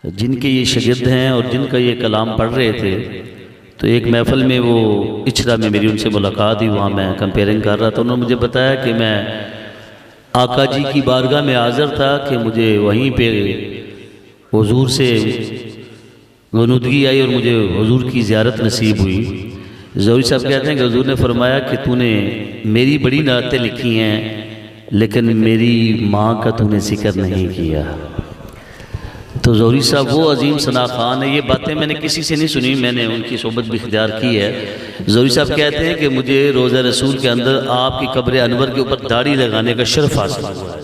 جن کے یہ شاگرد ہیں اور جن کا یہ کلام پڑھ رہے تھے، تو ایک محفل میں وہ اچھرا میں میری ان سے ملاقات ہوئی، وہاں میں کمپیرنگ کر رہا تھا۔ انہوں نے مجھے بتایا کہ میں آقا جی کی بارگاہ میں حاضر تھا کہ مجھے وہیں پہ حضور سے غنودگی آئی اور مجھے حضور کی زیارت نصیب ہوئی۔ زوری صاحب کہتے ہیں کہ حضور نے فرمایا کہ تو نے میری بڑی نعتیں لکھی ہیں لیکن میری ماں کا تو نے ذکر نہیں کیا۔ تو زوری صاحب وہ عظیم ثنا خان ہے، یہ باتیں میں نے کسی سے نہیں سنی، میں نے ان کی صحبت بھی اختیار کی ہے۔ زوری صاحب کہتے ہیں کہ مجھے روضہ رسول کے اندر آپ کی قبر انور کے اوپر داڑھی لگانے کا شرف حاصل ہوا ہے،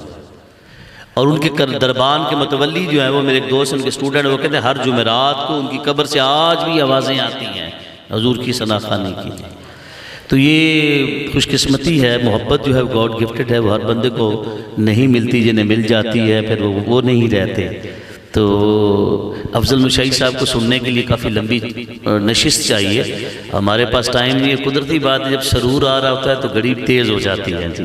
اور ان کے دربان کے متولی جو ہیں وہ میرے ایک دوست ان کے اسٹوڈنٹ، وہ کہتے ہیں ہر جمعرات کو ان کی قبر سے آج بھی آوازیں آتی ہیں حضور کی ثنا خوانی کی۔ تو یہ خوش قسمتی ہے، محبت جو ہے گاڈ گفٹڈ ہے، وہ ہر بندے کو نہیں ملتی، جنہیں مل جاتی ہے پھر وہ نہیں رہتے۔ تو افضل مشاہی صاحب کو سننے کے لیے کافی لمبی نشست چاہیے، ہمارے پاس ٹائم نہیں ہے۔ قدرتی بات ہے، جب سرور آ رہا ہوتا ہے تو گھڑی تیز ہو جاتی ہے جی۔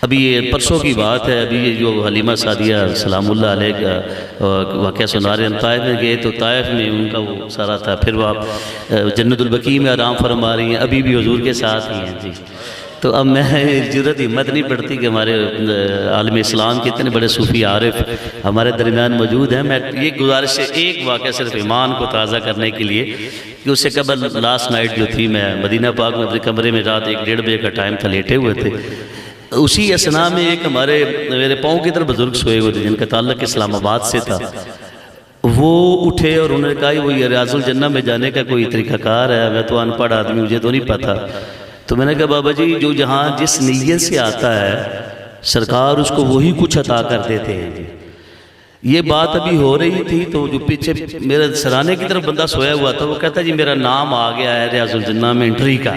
ابھی یہ پرسوں کی بات ہے، ابھی یہ جو حلیمہ سعدیہ سلام اللہ علیہ کا واقعہ سنا رہے ہیں، طائف میں گئے تو طائف میں ان کا وہ سارا تھا، پھر وہ آپ جنت البقیع میں آرام فرما رہی ہیں، ابھی بھی حضور کے ساتھ ہی ہیں جی۔ تو اب میں جرت ہمت نہیں پڑتی کہ ہمارے عالم اسلام کے اتنے بڑے صوفی عارف ہمارے درمیان موجود ہیں۔ میں یہ گزارش ہے، ایک واقعہ صرف ایمان کو تازہ کرنے کے لیے کہ اس سے قبل لاسٹ نائٹ جو تھی، میں مدینہ پاک میں اپنے کمرے میں رات 1-1:30 بجے کا ٹائم تھا، لیٹے ہوئے تھے۔ اسی اسنا میں ایک میرے پاؤں کی طرف بزرگ سوئے ہوئے تھے جن کا تعلق اسلام آباد سے تھا، وہ اٹھے اور انہوں نے کہا وہ یہ ریاض الجنہ میں جانے کا کوئی طریقہ کار ہے، میں تو ان پڑھ آدمی، مجھے تو نہیں پتا۔ تو میں نے کہا بابا جی جو جہاں جس نیت سے آتا ہے سرکار اس کو وہی کچھ عطا کر دیتے ہیں جی۔ یہ بات ابھی ہو رہی تھی تو جو پیچھے میرے سرانے کی طرف بندہ سویا ہوا تھا وہ کہتا جی میرا نام آ گیا ہے ریاض الجنہ میں انٹری کا،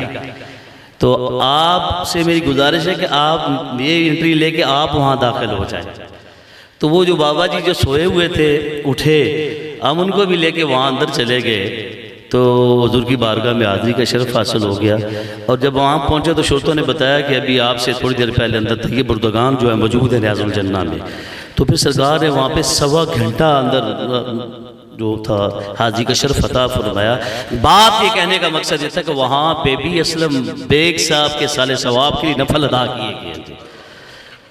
تو آپ سے میری گزارش ہے کہ آپ یہ انٹری لے کے آپ وہاں داخل ہو جائیں۔ تو وہ جو بابا جی جو سوئے ہوئے تھے اٹھے، ہم ان کو بھی لے کے وہاں اندر چلے گئے، تو حضور کی بارگاہ میں حاضری کا شرف حاصل ہو گیا۔ اور جب وہاں پہنچے تو شرطوں نے بتایا کہ ابھی آپ سے تھوڑی دیر پہلے اندر تھے، یہ بردگان جو ہے موجود ہے ریاض الجنہ میں۔ تو پھر سرکار نے وہاں پہ 1.25 گھنٹہ اندر جو تھا حاضری کا شرف عطا فرمایا۔ بات یہ کہنے کا مقصد یہ تھا کہ وہاں پہ بھی اسلم بیگ صاحب کے سال ثواب کے لیے نفل ادا کیے گئے۔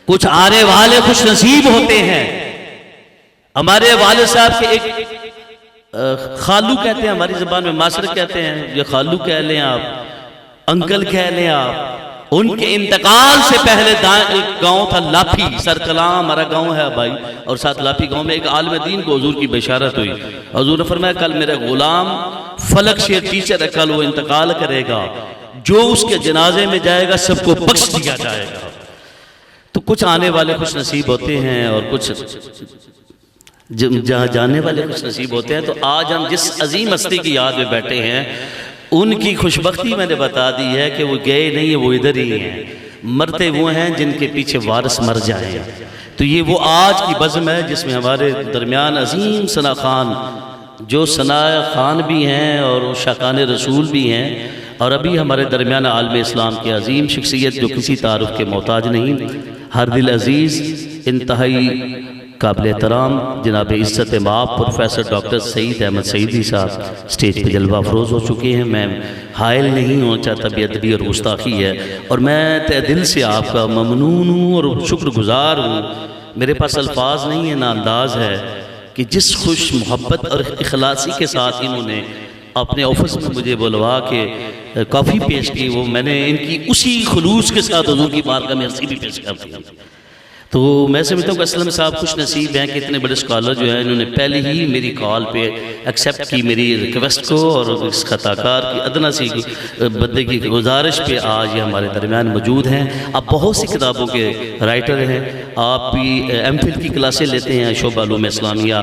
کچھ آنے والے خوش نصیب ہوتے ہیں۔ ہمارے والد صاحب کے ایک خالو کہتے ہیں، ہماری زبان میں ماسر کہتے ہیں، یہ خالو کہہ لیں آپ، انکل کہہ لیں آپ، ان کے انتقال سے پہلے گاؤں تھا لاپھی، سرکلام ہمارا گاؤں ہے بھائی، اور ساتھ لاپھی گاؤں میں ایک عالم دین کو حضور کی بشارت ہوئی۔ حضور نے فرمایا کل میرا غلام فلک شیر ٹیچر ہے، کل وہ انتقال کرے گا، جو اس کے جنازے میں جائے گا سب کو بخش دیا جائے گا۔ تو کچھ آنے والے خوش نصیب ہوتے ہیں اور کچھ جہاں جانے والے خوش نصیب ہوتے ہیں۔ تو آج ہم جس عظیم ہستی کی یاد میں بیٹھے ہیں ان کی خوشبختی میں نے بتا دی ہے کہ وہ گئے نہیں ہیں، وہ ادھر ہی ہیں، مرتے وہ ہیں جن کے پیچھے وارث مر جائیں۔ تو یہ وہ آج کی بزم ہے جس میں ہمارے درمیان عظیم ثنا خان جو ثنا خان بھی ہیں اور شاقان رسول بھی ہیں، اور ابھی ہمارے درمیان عالم اسلام کی عظیم شخصیت جو کسی تعارف کے محتاج نہیں، ہر دل عزیز، انتہائی قابل احترام جناب عزت مآب پروفیسر ڈاکٹر سعید احمد سعیدی صاحب اسٹیج پہ جلوہ افروز ہو چکے ہیں۔ میں حائل نہیں ہوں، چاہتا بھی ادبی اور گستاخی ہے، اور میں تہ دل سے آپ کا ممنون ہوں اور شکر گزار ہوں۔ میرے پاس الفاظ نہیں ہے، نہ انداز ہے کہ جس خوش محبت اور اخلاصی کے ساتھ انہوں نے اپنے آفس میں مجھے بلوا کے کافی پیش کی، وہ میں نے ان کی اسی خلوص کے ساتھ حضور کی بارگاہ میں عرضی بھی پیش کر دی۔ تو میں سمجھتا ہوں کہ اسلم صاحب خوش نصیب ہیں کہ اتنے بڑے اسکالر جو ہیں انہوں نے پہلے ہی میری کال پہ ایکسیپٹ کی میری ریکویسٹ کو، اور اس خطا کار کی ادنا سی بندے کی گزارش پہ آج یہ ہمارے درمیان موجود ہیں۔ آپ بہت سی کتابوں کے رائٹر ہیں، آپ بھی ایم فل کی کلاسیں لیتے ہیں شعبہ علوم اسلامیہ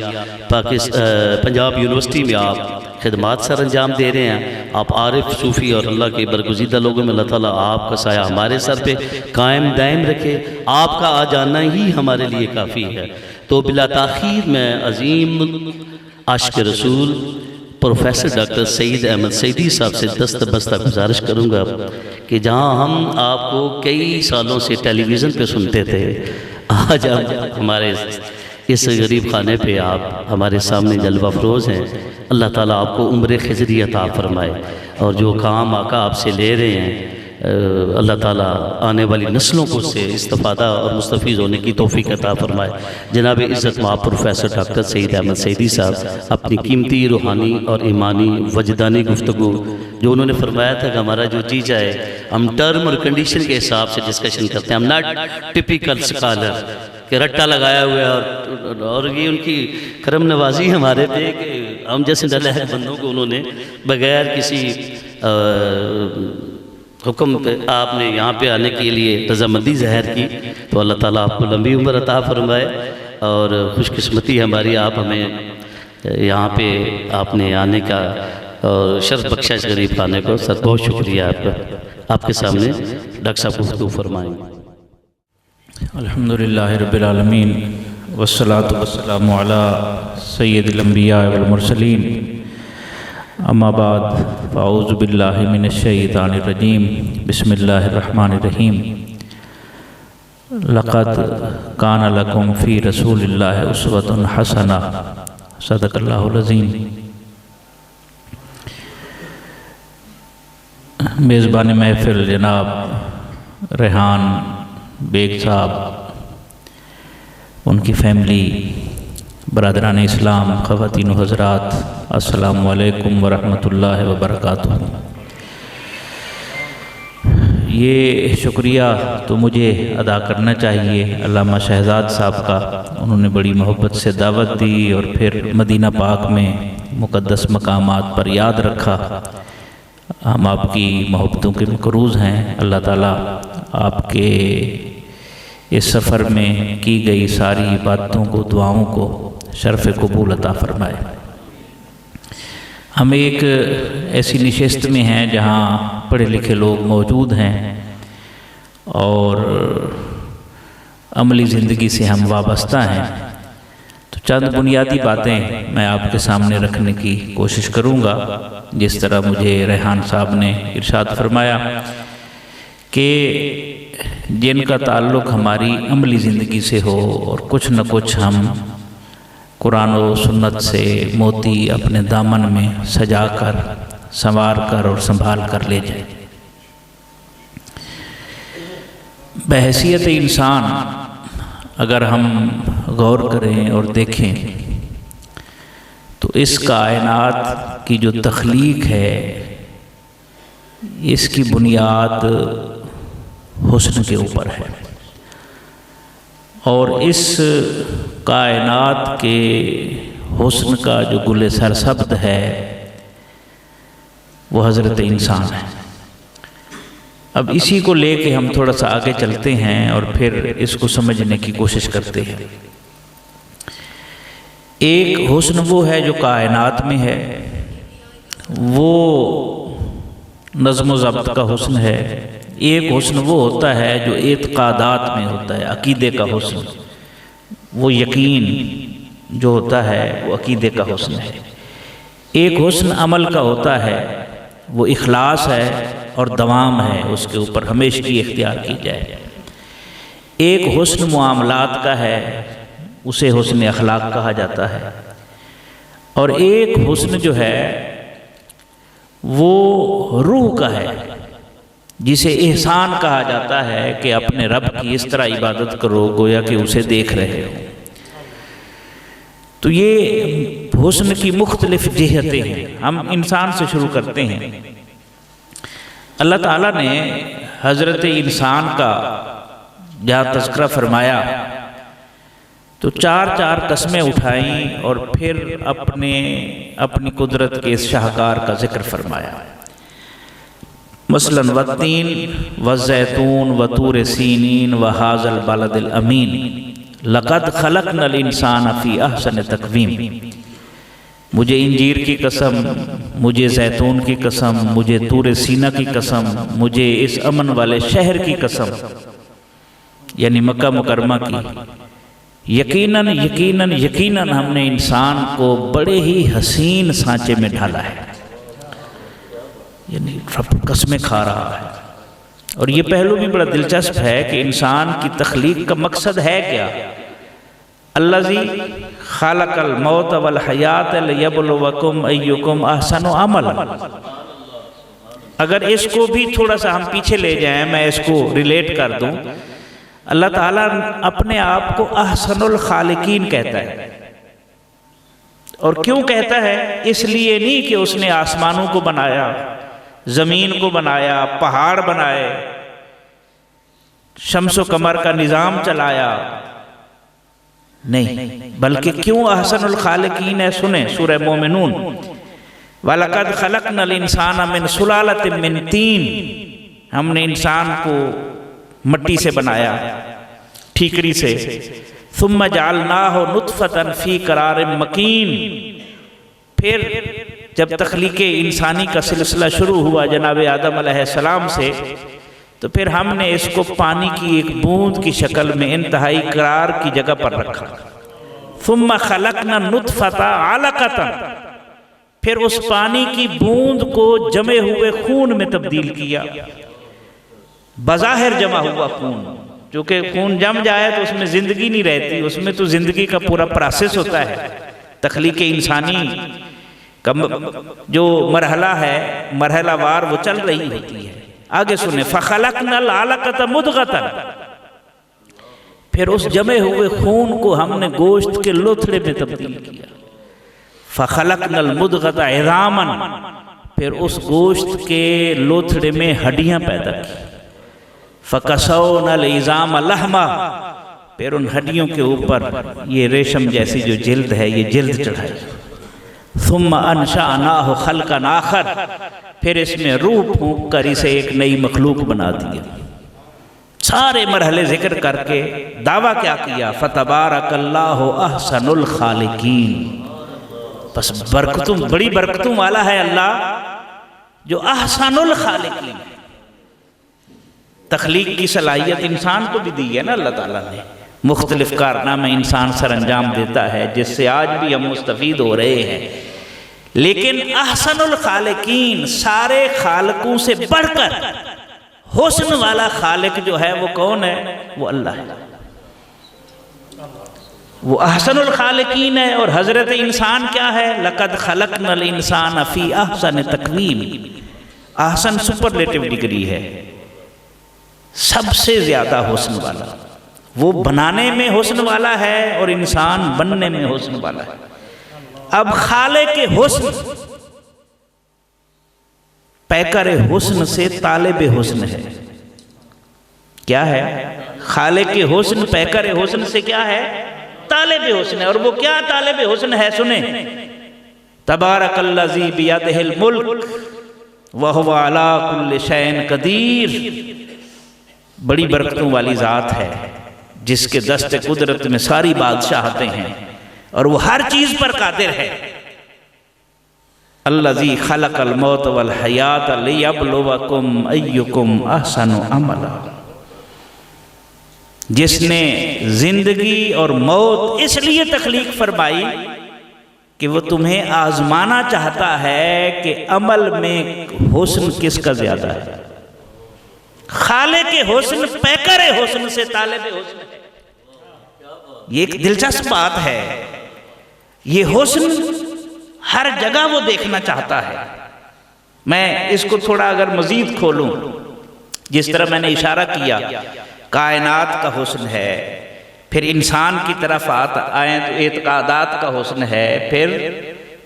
پنجاب یونیورسٹی میں، آپ خدمات سر انجام دے رہے ہیں۔ آپ عارف صوفی اور اللہ کے برگزیدہ لوگوں میں اللہ تعالیٰ آپ کا سایہ ہمارے سر پہ قائم دائم رکھے، آپ کا آ جانا ہی ہمارے لیے کافی ہے۔ تو بلا تاخیر میں عظیم عاشق رسول پروفیسر ڈاکٹر سعید احمد سعیدی صاحب سے دست بستہ گزارش کروں گا کہ جہاں ہم آپ کو کئی سالوں سے ٹیلی ویژن پہ سنتے تھے، آج ہم ہمارے اس غریب خانے پہ آپ ہمارے سامنے جلوہ افروز ہیں. اللہ تعالیٰ آپ کو عمر خضری عطا فرمائے، اور جو کام آقا آپ سے لے رہے ہیں اللہ تعالیٰ آنے والی نسلوں کو اس سے استفادہ اور مستفیض ہونے کی توفیق عطا فرمائے. جناب عزت مآب پروفیسر ڈاکٹر سعید احمد سعیدی صاحب اپنی قیمتی روحانی اور ایمانی وجدانی گفتگو جو انہوں نے فرمایا تھا کہ ہمارا جو جی جائے ہم ٹرم اور کنڈیشن کے حساب سے ڈسکشن کرتے ہیں، ہم ناٹ ٹپیکل سکالر کہ رٹا لگایا ہوا ہے، اور یہ ان کی کرم نوازی ہمارے پہ کہ ہم جیسے نالائق بندوں کو انہوں نے بغیر کسی حکم پہ آپ نے یہاں پہ آنے کے لیے رضامندی ظاہر کی. تو اللہ تعالیٰ آپ کو لمبی عمر عطا فرمائے، اور خوش قسمتی ہماری آپ ہمیں یہاں پہ آپ نے آنے کا اور شرف بخشا اس غریب خانے کو. سر بہت شکریہ آپ کا. آپ کے سامنے ڈاکٹر صاحب گفتگو فرمائیں. الحمدللہ رب العالمین والصلاة والسلام علی سید الانبیاء والمرسلین. اما بعد فاعوذ باللہ من الشیطان الرجیم. بسم اللہ الرحمن الرحیم. لقد کان لکم فی رسول اللہ اسوۃ حسنہ. صدق اللہ العظیم. میزبان محفل جناب ریحان بیگ صاحب، ان کی فیملی، برادران اسلام، خواتین و حضرات، السلام علیکم ورحمۃ اللہ وبرکاتہ. یہ شکریہ تو مجھے ادا کرنا چاہیے علامہ شہزاد صاحب کا. انہوں نے بڑی محبت سے دعوت دی اور پھر مدینہ پاک میں مقدس مقامات پر یاد رکھا. ہم آپ کی محبتوں کے مقروض ہیں. اللہ تعالیٰ آپ کے اس سفر میں کی گئی ساری باتوں کو، دعاؤں کو شرف قبول عطا فرمائے. ہم ایک ایسی نشست میں ہیں جہاں پڑھے لکھے لوگ موجود ہیں اور عملی زندگی سے ہم وابستہ ہیں. تو چند بنیادی باتیں میں آپ کے سامنے رکھنے کی کوشش کروں گا. جس طرح مجھے ریحان صاحب نے ارشاد فرمایا کہ جن کا تعلق ہماری عملی زندگی سے ہو اور کچھ نہ کچھ ہم قرآن و سنت سے موتی اپنے دامن میں سجا کر، سنوار کر اور سنبھال کر لے جائیں. بحیثیت انسان اگر ہم غور کریں اور دیکھیں تو اس کائنات کی جو تخلیق ہے اس کی بنیاد حسن کے اوپر ہے، اور اس کائنات کے حسن کا جو گل سرسبد ہے وہ حضرت انسان ہے. اب اسی کو لے کے ہم تھوڑا سا آگے چلتے ہیں اور پھر اس کو سمجھنے کی کوشش کرتے ہیں. ایک حسن وہ ہے جو کائنات میں ہے، وہ نظم و ضبط کا حسن ہے. ایک حسن وہ ہوتا ہے جو اعتقادات میں ہوتا ہے، عقیدے کا حسن. وہ یقین جو ہوتا ہے وہ عقیدے کا حسن ہے. ایک حسن عمل کا ہوتا ہے، وہ اخلاص ہے اور دوام ہے، اس کے اوپر ہمیشگی اختیار کی جائے. ایک حسن معاملات کا ہے، اسے حسن اخلاق کہا جاتا ہے. اور ایک حسن جو ہے وہ روح کا ہے، جسے احسان کہا جاتا ہے کہ اپنے رب کی اس طرح عبادت کرو گویا کہ اسے دیکھ رہے ہو. تو یہ حسن کی مختلف جہتیں ہیں. ہم انسان سے شروع کرتے ہیں. اللہ تعالیٰ نے حضرت انسان کا جہاں تذکرہ فرمایا تو چار قسمیں اٹھائیں اور پھر اپنی قدرت کے اس شاہکار کا ذکر فرمایا. مثلاً والتین والزیتون وطور سینین وہذا البلد الامین لقد خلقنا الانسان فی احسن تقویم. مجھے انجیر کی قسم، مجھے زیتون کی قسم، مجھے طور سینہ کی قسم، مجھے اس امن والے شہر کی قسم، یعنی مکہ مکرمہ کی. یقیناً ہم نے انسان کو بڑے ہی حسین سانچے میں ڈھالا ہے. یعنی رب قسمیں کھا رہا ہے. اور یہ پہلو بھی بڑا دلچسپ ہے کہ انسان کی تخلیق کا مقصد ہے کیا؟ الذی خلق الموت والحیات لیبلوکم ایکم احسن عملا۔ اگر اس کو بھی تھوڑا سا ہم پیچھے لے جائیں، میں اس کو ریلیٹ کر دوں، اللہ تعالیٰ اپنے آپ کو احسن الخالقین کہتا ہے۔ اور کیوں کہتا ہے؟ اس لیے نہیں کہ اس نے آسمانوں کو بنایا، زمین کو بنایا، پہاڑ بنائے، شمس و قمر کا نظام چلایا، نہیں، بلکہ کیوں احسن الخالقین ہے؟ سنیں سورہ مومنون، وَلَقَدْ خَلَقْنَا الْإِنسَانَ مِنْ سُلَالَةٍ مِّنْ طِينٍ، ہم نے انسان کو مٹی سے بنایا، ٹھیکری سے، ثُمَّ جَعَلْنَاهُ نُطْفَةً فِي قَرَارٍ مَّكِينٍ، پھر جب تخلیق انسانی کا سلسلہ شروع ہوا جناب آدم علیہ السلام سے، تو پھر ہم نے اس کو پانی کی ایک بوند کی شکل میں انتہائی قرار کی جگہ پر رکھا۔ ثُمَّ خَلَقْنَا النُّطْفَةَ عَلَقَةً، پھر اس پانی کی بوند کو جمے ہوئے خون میں تبدیل کیا، بظاہر جمع ہوا خون، چونکہ خون جم جائے تو اس میں زندگی نہیں رہتی، اس میں تو زندگی کا پورا پروسیس ہوتا ہے۔ تخلیق انسانی کا جو مرحلہ ہے، مرحلہ وار وہ چل رہی ہوتی ہے۔ آگے سنیں، فَخَلَقْنَا الْعَلَقَةَ مُضْغَةً، پھر اس جمے ہوئے خون کو ہم نے گوشت کے لوتھڑے میں تبدیل کیا۔ فَخَلَقْنَا الْمُضْغَةَ عِظَامًا، پھر اس گوشت کے لوتھڑے میں ہڈیاں پیدا کی۔ فَكَسَوْنَا الْعِظَامَ لَحْمًا، پھر ان ہڈیوں کے اوپر یہ ریشم جیسی جو جلد ہے یہ جلد چڑھائی۔ ثُمَّ أَنشَأْنَاهُ خَلْقًا آخَرَ، پھر اس میں روح پھونک کر اسے ایک نئی مخلوق بنا دیا۔ سارے مرحلے ذکر کر کے دعویٰ کیا کیا؟ فَتَبَارَكَ اللَّهُ أَحْسَنُ الْخَالِقِينَ، بس برکتوں، بڑی برکتوں والا ہے اللہ جو احسن الخالقین ہے۔ تخلیق کی صلاحیت انسان کو بھی دی ہے نا اللہ تعالیٰ نے، مختلف کارنامے انسان سر انجام دیتا ہے جس سے آج بھی ہم مستفید ہو رہے ہیں، لیکن احسن الخالقین، سارے خالقوں سے بڑھ کر حسن والا خالق جو ہے وہ کون ہے؟ وہ اللہ ہے، وہ احسن الخالقین ہے۔ اور حضرت انسان کیا ہے؟ لَقَدْ خَلَقْنَا الْإِنسَانَ فِي أَحْسَنِ تَقْوِيمٍ، احسن سپرلیٹو ڈگری ہے، سب سے زیادہ حسن والا، وہ بنانے میں حسن والا ہے اور انسان بننے میں حسن والا ہے۔ اب خالق حسن پیکر حسن سے طالب حسن ہے، کیا ہے؟ خالق حسن پیکر حسن سے کیا ہے؟ طالب حسن ہے۔ اور وہ کیا طالب حسن ہے؟ سنیں، تبارک الذی بیدہ الملک وہو علی کل شیء قدیر، بڑی برکتوں والی ذات ہے جس کے دست قدرت میں ساری بادشاہتیں ہیں اور وہ ہر چیز پر قادر ہے۔ الذی خلق الموت والحیات لیبلوکم ایکم احسن عملا، جس نے زندگی اور موت اس لیے تخلیق فرمائی کہ وہ تمہیں آزمانا چاہتا ہے کہ عمل میں حسن کس کا زیادہ ہے۔ خالق حسن پیکر حسن سے طالب حسن ہے۔ یہ ایک دلچسپ بات ہے، یہ حسن ہر جگہ وہ دیکھنا چاہتا ہے۔ میں اس کو تھوڑا اگر مزید کھولوں، جس طرح میں نے اشارہ کیا، کائنات کا حسن ہے، پھر انسان کی طرف آئیں تو اعتقادات کا حسن ہے، پھر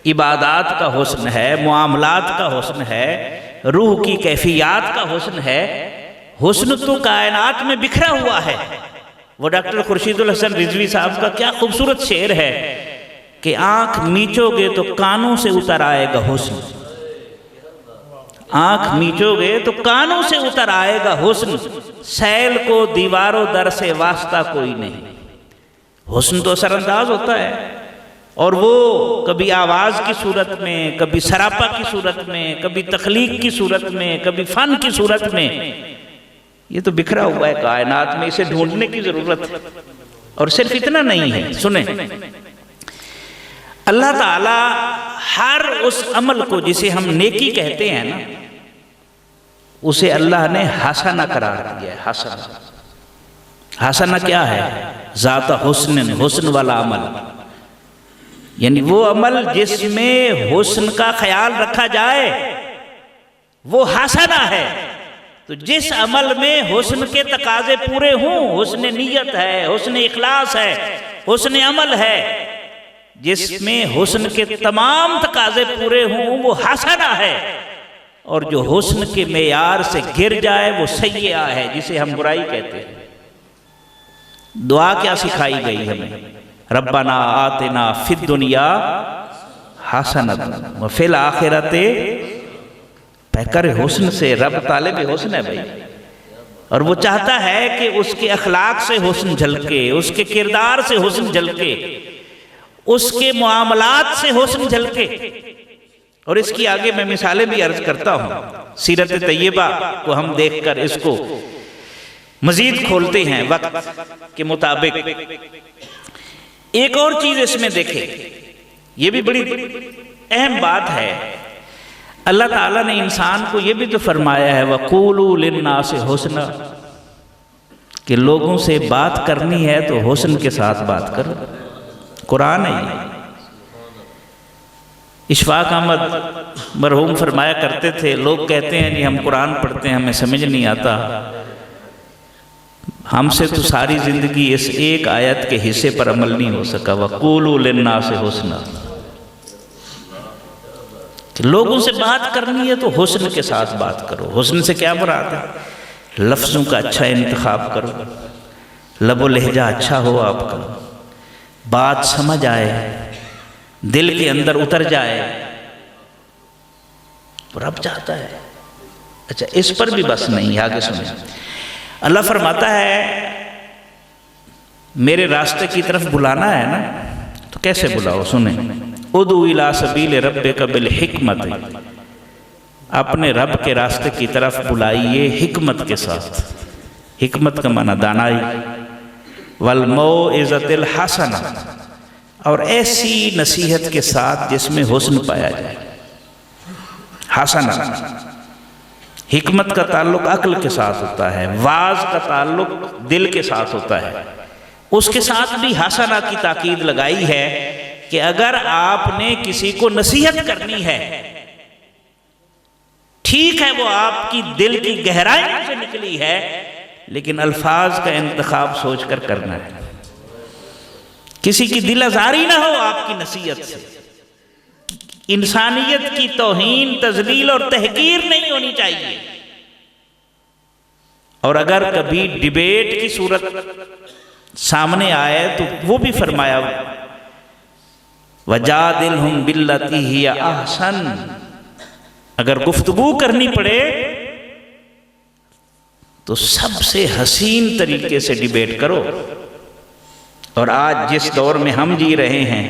عبادات کا حسن ہے، معاملات کا حسن ہے، روح کی کیفیات کا حسن ہے۔ حسن تو کائنات میں بکھرا ہوا ہے۔ وہ ڈاکٹر خورشید الحسن رضوی صاحب کا کیا خوبصورت شعر ہے کہ آنکھ میچو گے تو کانوں سے اتر آئے گا حسن، آنکھ میچو گے تو کانوں سے اتر آئے گا حسن، سیل کو دیواروں در سے واسطہ کوئی نہیں۔ حسن تو اثر انداز ہوتا ہے، اور وہ کبھی آواز کی صورت میں، کبھی سراپا کی صورت میں، کبھی تخلیق کی صورت میں، کبھی فن کی صورت میں، یہ تو بکھرا ہوا ہے کائنات میں، اسے ڈھونڈنے کی ضرورت ہے۔ اور صرف اتنا نہیں ہے، سنیں، اللہ تعالی ہر اس عمل کو جسے ہم نیکی کہتے ہیں نا، اسے اللہ نے حسنہ قرار دیا ہے۔ حسنہ، حسنہ کیا ہے؟ ذات حسن، حسن والا عمل، یعنی وہ عمل جس میں حسن کا خیال رکھا جائے وہ حسنہ ہے۔ تو جس عمل میں حسن کے تقاضے پورے ہوں، حسن نیت ہے، حسن اخلاص ہے، حسن عمل ہے، جس میں حسن کے تمام تقاضے پورے ہوں وہ حسنہ ہے، اور جو حسن کے معیار سے گر جائے وہ سیئہ ہے، جسے ہم برائی کہتے ہیں۔ دعا کیا سکھائی گئی ہمیں؟ ربنا آتنا فی الدنیا حسنۃ وفی الآخرۃ، پیکر حسن سے، رب طالب حسن ہے بھائی، اور وہ چاہتا ہے کہ اس کے اخلاق سے حسن جھلکے، اس کے کردار سے حسن جھلکے، اس کے معاملات سے حسن جھلکے۔ اور اس کی آگے میں مثالیں بھی عرض کرتا ہوں، سیرت طیبہ کو ہم دیکھ کر اس کو مزید کھولتے ہیں وقت کے مطابق۔ ایک اور چیز اس میں دیکھیں، یہ بھی بڑی اہم بات ہے، اللہ تعالیٰ نے انسان کو یہ بھی تو فرمایا ہے وَقُولُوا لِلنَّاسِ حُسْنًا، کہ لوگوں سے بات کرنی ہے تو حسن کے ساتھ بات کرو۔ قرآن ہے یہ۔ اشفاق احمد مرحوم فرمایا کرتے تھے، لوگ کہتے ہیں جی ہم قرآن پڑھتے ہیں ہمیں سمجھ نہیں آتا، ہم سے تو ساری زندگی اس ایک آیت کے حصے پر عمل نہیں ہو سکا، وَقُولُوا لِلنَّاسِ حُسْنًا، کہ لوگوں سے بات کرنی ہے تو حسن کے ساتھ بات کرو۔ حسن سے کیا مراد ہے؟ لفظوں کا اچھا انتخاب کرو، لب و لہجہ اچھا ہو آپ کا، بات سمجھ آئے، دل کے اندر اتر جائے، تو رب چاہتا ہے۔ اچھا اس پر بھی بس نہیں، آگے سنیں، اللہ فرماتا ہے میرے راستے کی طرف بلانا ہے نا، تو کیسے بلاؤ؟ سنیں، ادعو الی سبیل ربک بالحکمت، اپنے رب کے راستے کی طرف بلائیے حکمت کے ساتھ۔ حکمت کا معنی دانائی، والموعظۃ الحسنہ، اور ایسی نصیحت کے ساتھ جس میں حسن پایا جائے۔ حسنہ، حکمت کا تعلق عقل کے ساتھ ہوتا ہے، واعظ کا تعلق دل کے ساتھ ہوتا ہے، اس کے ساتھ بھی حسنہ کی تاکید لگائی ہے کہ اگر آپ نے کسی کو نصیحت کرنی ہے، ٹھیک ہے وہ آپ کی دل کی گہرائیوں سے نکلی ہے، لیکن الفاظ کا انتخاب سوچ کر کرنا ہے، کسی کی دل آزاری نہ ہو آپ کی نصیحت سے، انسانیت کی توہین، تذلیل اور تحقیر نہیں ہونی چاہیے۔ اور اگر کبھی ڈیبیٹ کی صورت سامنے آئے تو وہ بھی فرمایا وَجَادِلْهُمْ بِالَّتِي هِيَ أَحْسَنُ، اگر گفتگو کرنی پڑے تو سب سے حسین طریقے سے ڈیبیٹ کرو۔ اور آج جس دور میں ہم جی رہے ہیں،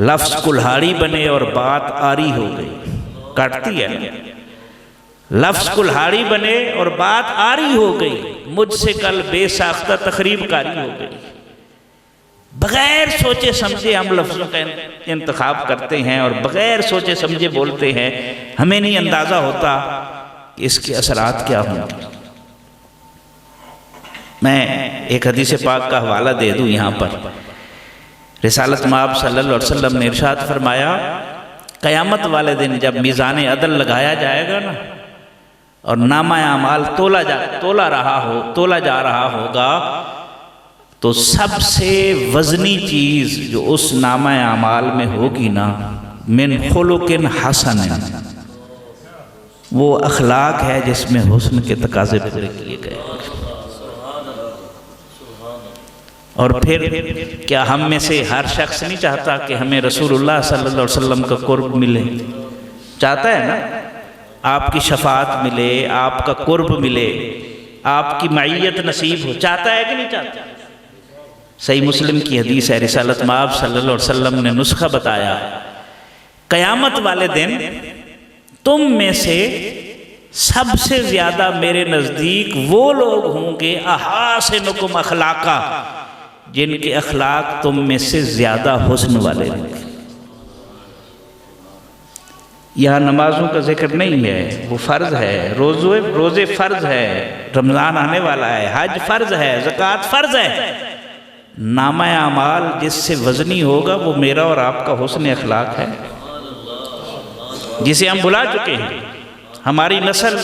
لفظ کلہاڑی بنے اور بات آری ہو گئی، کاٹتی ہے نا، لفظ کلہاڑی بنے اور بات آری ہو گئی، مجھ سے کل بے ساختہ تخریب کاری ہو گئی، بغیر سوچے سمجھے ہم لفظوں کا انتخاب کرتے ہیں اور بغیر سوچے سمجھے بولتے ہیں، ہمیں نہیں اندازہ ہوتا کہ اس کے اثرات کیا ہوں گے۔ میں ایک حدیث پاک کا حوالہ دے دوں یہاں پر، رسالت مآب صلی اللہ علیہ وسلم نے ارشاد فرمایا قیامت والے دن جب میزان عدل لگایا جائے گا نا اور نامہ اعمال تولا جا رہا ہوگا، تو سب سے وزنی چیز جو اس نامہ اعمال میں ہوگی نا، من خلق حسن، وہ اخلاق ہے جس میں حسن کے تقاضے پورے کیے گئے۔ اور پھر کیا ہم میں سے ہر شخص نہیں چاہتا کہ ہمیں رسول اللہ صلی اللہ علیہ وسلم کا قرب ملے؟ چاہتا ہے نا، آپ کی شفاعت ملے، آپ کا قرب ملے، آپ کی معیت نصیب ہو، چاہتا ہے کہ نہیں چاہتا؟ صحیح مسلم کی حدیث ہے، رسالت مآب صلی اللہ علیہ وسلم نے نسخہ بتایا، قیامت والے دن تم میں سے سب سے زیادہ میرے نزدیک وہ لوگ ہوں گے احاسنکم اخلاقا، جن کے اخلاق تم میں سے زیادہ حسن والے ہوں گے۔ یہاں نمازوں کا ذکر نہیں ہے، وہ فرض ہے، روزے فرض ہے، رمضان آنے والا ہے، حج فرض ہے، زکوٰۃ فرض ہے، نامہ اعمال جس سے وزنی ہوگا وہ میرا اور آپ کا حسن اخلاق ہے، جسے ہم بھلا چکے ہیں۔ ہماری نسل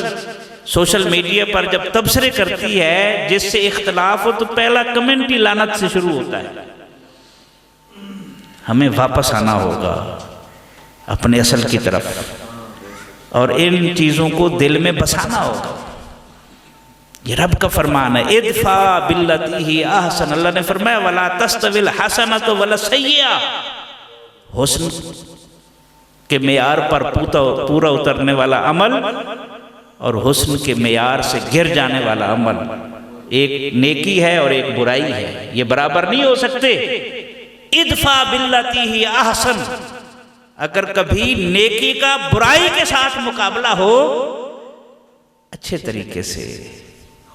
سوشل میڈیا پر جب تبصرے کرتی ہے جس سے اختلاف ہو تو پہلا کمنٹ ہی لعنت سے شروع ہوتا ہے۔ ہمیں واپس آنا ہوگا اپنے اصل کی طرف اور ان چیزوں کو دل میں بسانا ہوگا۔ یہ رب کا فرمان ہے، ادفع باللتی ہی احسن۔ اللہ نے فرمایا ولا تستوی الحسنۃ ولا السیئۃ، حسن کے معیار پر پورا اترنے والا عمل اور حسن کے معیار سے گر جانے والا عمل، ایک نیکی ہے اور ایک برائی ہے، یہ برابر نہیں ہو سکتے۔ ادفع باللتی ہی احسن، اگر کبھی نیکی کا برائی کے ساتھ مقابلہ ہو، اچھے طریقے سے،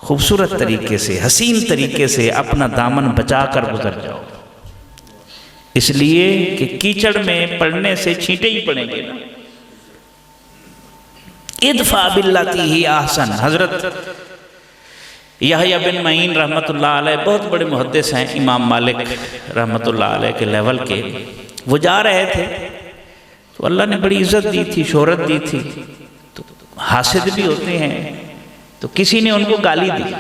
خوبصورت طریقے سے، حسین طریقے سے اپنا دامن بچا کر گزر جاؤ، اس لیے کہ کیچڑ میں پڑنے سے چھینٹے ہی پڑیں گے نا۔ ادفع باللتی ہی احسن۔ حضرت یحییٰ بن معین رحمۃ اللہ علیہ بہت بڑے محدث ہیں، امام مالک رحمۃ اللہ علیہ کے لیول کے، وہ جا رہے تھے تو اللہ نے بڑی عزت دی تھی، شہرت دی تھی، تو حاسد بھی ہوتے ہیں، تو کسی نے ان کو گالی دی،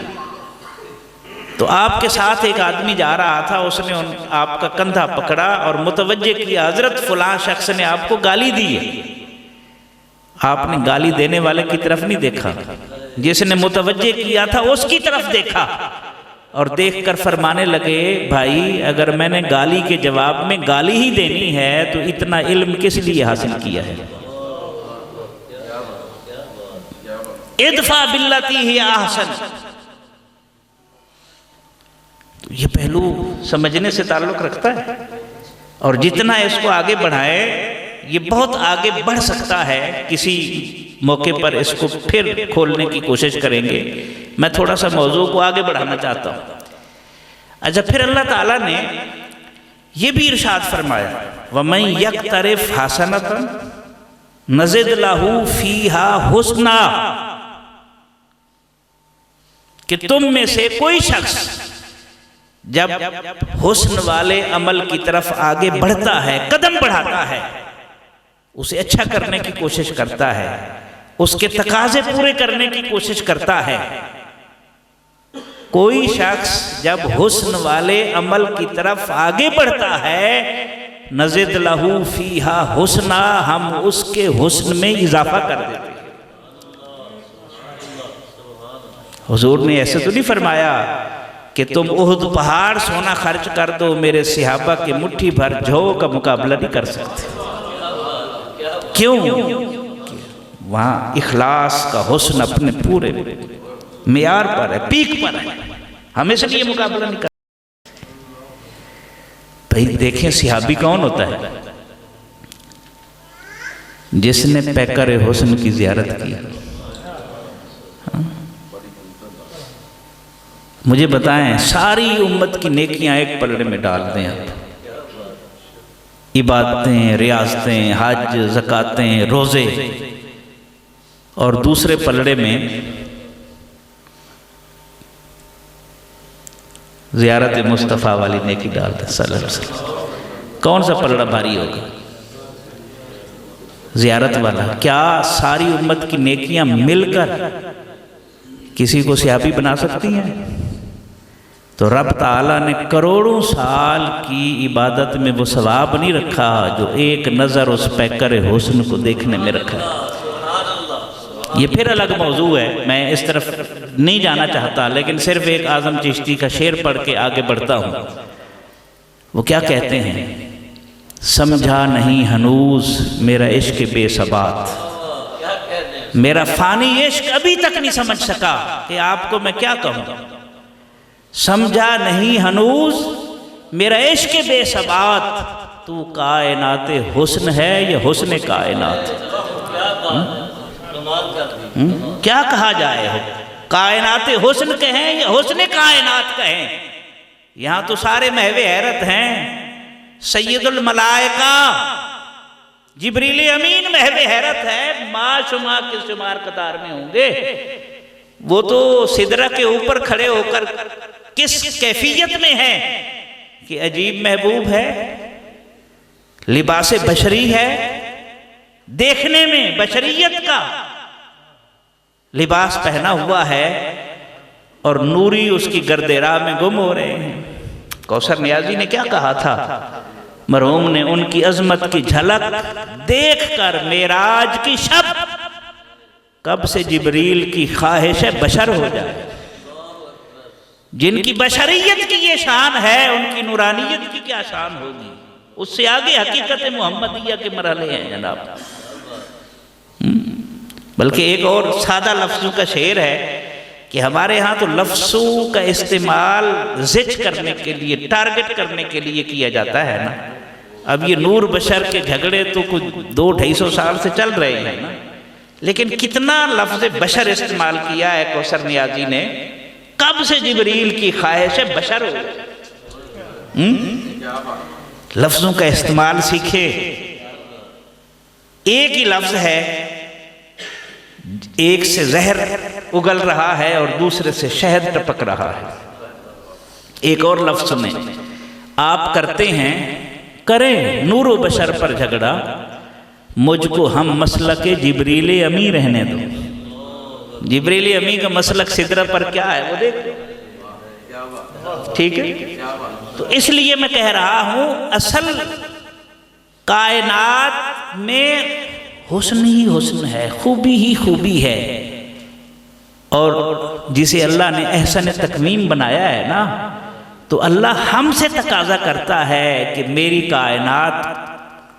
تو آپ کے ساتھ ایک آدمی جا رہا تھا، اس نے آپ کا کندھا پکڑا اور متوجہ کیا حضرت فلاں شخص نے آپ کو گالی دی ہے۔ آپ نے گالی دینے والے کی طرف نہیں دیکھا، جس نے متوجہ کیا تھا اس کی طرف دیکھا اور دیکھ کر فرمانے لگے بھائی اگر میں نے گالی کے جواب میں گالی ہی دینی ہے تو اتنا علم کس لیے حاصل کیا ہے؟ ادفع باللتی ہی احسن۔ یہ پہلو سمجھنے سے تعلق رکھتا ہے، اور جتنا اس کو آگے بڑھائے یہ بہت آگے بڑھ سکتا ہے۔ کسی موقع پر اس کو پھر کھولنے کی کوشش کریں گے، میں تھوڑا سا موضوع کو آگے بڑھانا چاہتا ہوں۔ اچھا، پھر اللہ تعالیٰ نے یہ بھی ارشاد فرمایا وَمَن يَقْتَرِفْ حَسَنَةً نَزِدْ لَهُ فِيهَا حُسْنًا، کہ تم میں سے کوئی شخص جب حسن والے عمل کی طرف آگے بڑھتا ہے، قدم بڑھاتا ہے، اسے اچھا کرنے کی کوشش کرتا ہے، اس کے تقاضے پورے کرنے کی کوشش کرتا ہے، کوئی شخص جب حسن والے عمل کی طرف آگے بڑھتا ہے نزد لہو فیہا حسنا، ہم اس کے حسن میں اضافہ کر دیتے ہیں۔ حضور نے ایسے تو نہیں فرمایا کہ تم احد پہاڑ سونا خرچ کر دو، میرے صحابہ کے مٹھی بھر جھو کا مقابلہ نہیں کر سکتے۔ کیوں؟ وہاں اخلاص کا حسن اپنے پورے معیار پر ہے، پیک پر ہے، ہم اس لیے مقابلہ نہیں کر سکتے۔ بھائی دیکھیں صحابی کون ہوتا ہے؟ جس نے پیکر حسن کی زیارت کی۔ مجھے بتائیں ساری امت کی نیکیاں ایک پلڑے میں ڈال دیں آپ، عبادتیں، ریاضتیں، حج، زکاتیں، روزے، اور دوسرے پلڑے میں زیارت مصطفیٰ والی نیکی ڈال دیں صلی اللہ علیہ وسلم، کون سا پلڑا بھاری ہوگا؟ زیارت والا۔ کیا ساری امت کی نیکیاں مل کر کسی کو صحابی بنا سکتی ہیں؟ تو رب تعالیٰ نے کروڑوں سال کی عبادت میں وہ ثواب نہیں رکھا جو ایک نظر اس پیکر حسن کو دیکھنے میں رکھا۔ یہ پھر الگ موضوع ہے، میں اس طرف نہیں جانا چاہتا، لیکن صرف ایک اعظم چشتی کا شعر پڑھ کے آگے بڑھتا ہوں۔ وہ کیا کہتے ہیں؟ سمجھا نہیں ہنوز میرا عشق بے ثبات، میرا فانی عشق ابھی تک نہیں سمجھ سکا کہ آپ کو میں کیا کہوں۔ سمجھا نہیں ہنوز میرا عشق بے ثبات، تو کائنات حسن ہے یا حسن کائنات؟ کیا کہا جائے ہو؟ کائنات حسن کہیں یا حسن کائنات کہیں؟ یہاں تو سارے محو حیرت ہیں۔ سید الملائکہ جبریل امین محو حیرت ہے، ما شما کے شمار قطار میں ہوں گے۔ وہ تو سدرہ کے اوپر کھڑے ہو کر کس کیفیت میں ہیں کہ عجیب محبوب ہے، لباس بشری ہے، دیکھنے میں بشریت کا لباس پہنا ہوا ہے، اور نوری اس کی گرد راہ میں گم ہو رہے ہیں۔ کوثر نیازی نے کیا کہا تھا؟ مرحوم نے ان کی عظمت کی جھلک دیکھ کر معراج کی شب کب سے جبریل کی خواہش بشر ہو جائے۔ جن کی بشریت کی یہ شان ہے، ان کی نورانیت کی کیا شان ہوگی؟ اس سے آگے حقیقت محمدیہ کے مرحلے ہیں جناب۔ بلکہ ایک اور سادہ لفظوں کا شعر ہے کہ ہمارے ہاں تو لفظوں کا استعمال زج کرنے کے لیے، ٹارگٹ کرنے کے لیے کیا جاتا ہے نا۔ اب یہ نور بشر کے جھگڑے تو کچھ 200-250 سال سے چل رہے ہیں نا، لیکن کتنا لفظ بشر استعمال کیا ہے کوثر نیازی نے، کب سے جبریل کی خواہش بشر ہو۔ لفظوں کا استعمال سیکھے۔ ایک ہی لفظ ہے، ایک سے زہر اگل رہا ہے اور دوسرے سے شہد ٹپک رہا ہے۔ ایک اور لفظ سنیں، آپ کرتے ہیں، کریں نور و بشر پر جھگڑا، مجھ کو ہم مسلک جبریل امی رہنے دو۔ جبریل امی کا مسلک سدرہ پر کیا ہے وہ دیکھو، ٹھیک ہے؟ تو اس لیے میں کہہ رہا ہوں اصل کائنات میں حسن ہی حسن ہے، خوبی ہی خوبی ہے، اور جسے اللہ نے احسن تکوین بنایا ہے نا، تو اللہ ہم سے تقاضا کرتا ہے کہ میری کائنات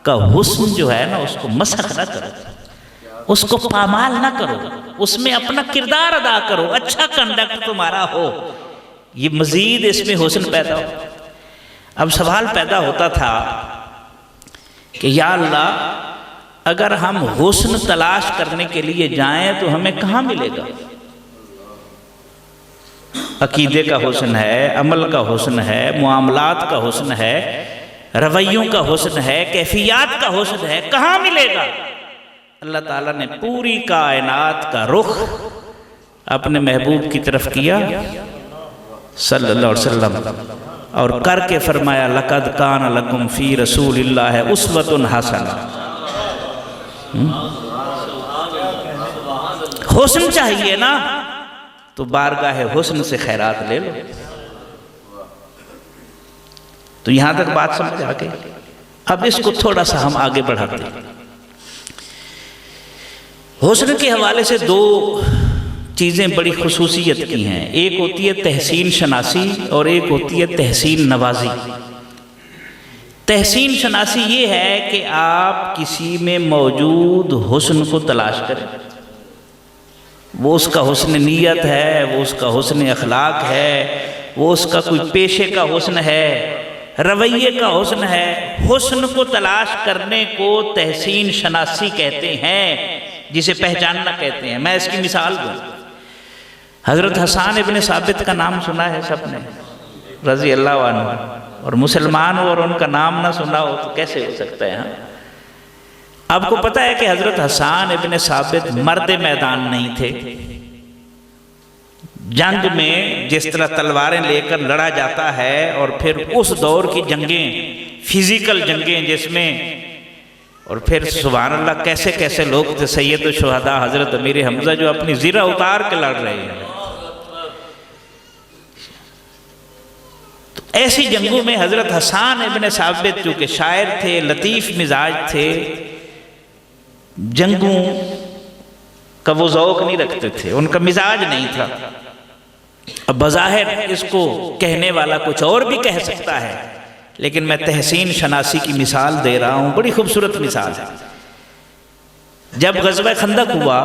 کا حسن جو ہے نا، اس کو مسخ نہ کرو، اس کو پامال نہ کرو، اس میں اپنا کردار ادا کرو، اچھا کنڈکٹ تمہارا ہو، یہ مزید اس میں حسن پیدا ہو۔ اب سوال پیدا ہوتا تھا کہ یا اللہ، اگر ہم حسن تلاش کرنے کے لیے جائیں تو ہمیں کہاں ملے گا؟ عقیدے کا حسن ہے، عمل کا حسن ہے، معاملات کا حسن ہے، رویوں کا حسن ہے، کیفیات کا حسن ہے، کہاں ملے گا؟ اللہ تعالیٰ نے پوری کائنات کا رخ اپنے محبوب کی طرف کیا صلی اللہ علیہ وسلم، اور کر کے فرمایا لَقَدْ كَانَ لَكُمْ فِي رَسُولِ اللَّهِ أُسْوَةٌ حَسَنَةٌ۔ حسن چاہیے نا، تو بارگاہ حسن سے خیرات لے لو۔ تو یہاں تک بات سمجھ آ گئی۔ اب اس کو تھوڑا سا ہم آگے بڑھاتے ہیں۔ حسن کے حوالے سے دو چیزیں بڑی خصوصیت کی ہیں، ایک ہوتی ہے تحسین شناسی اور ایک ہوتی ہے تحسین نوازی۔ تحسین شناسی یہ ہے کہ آپ کسی میں موجود حسن کو تلاش کریں، وہ اس کا حسن نیت ہے، وہ اس کا حسن اخلاق ہے، وہ اس کا کوئی پیشے کا حسن ہے، رویے کا حسن ہے۔ حسن کو تلاش کرنے کو تحسین شناسی کہتے ہیں، جسے پہچاننا کہتے ہیں۔ میں اس کی مثال دوں، حضرت حسان ابن ثابت کا نام سنا ہے سب نے، رضی اللہ عنہ، اور مسلمان ہو اور ان کا نام نہ سنا ہو تو کیسے ہو سکتا ہے؟ آپ کو پتہ ہے کہ حضرت حسان ابن ثابت مرد میدان نہیں تھے۔ جنگ میں جس طرح تلواریں لے کر لڑا جاتا ہے، اور پھر اس دور کی جنگیں، فزیکل جنگیں جس میں، اور پھر سبحان اللہ کیسے کیسے لوگ تھے، سید الشہداء حضرت امیر حمزہ جو اپنی زرہ اتار کے لڑ رہے ہیں۔ تو ایسی جنگوں میں حضرت حسان ابن ثابت جو کہ شاعر تھے، لطیف مزاج تھے، جنگوں کا وہ ذوق نہیں رکھتے تھے، ان کا مزاج نہیں تھا۔ اب بظاہر اس کو کہنے والا کچھ اور بھی کہہ سکتا ہے، لیکن میں تحسین شناسی کی مثال دے رہا ہوں، بڑی خوبصورت مثال ہے۔ جب غزوہ خندق ہوا،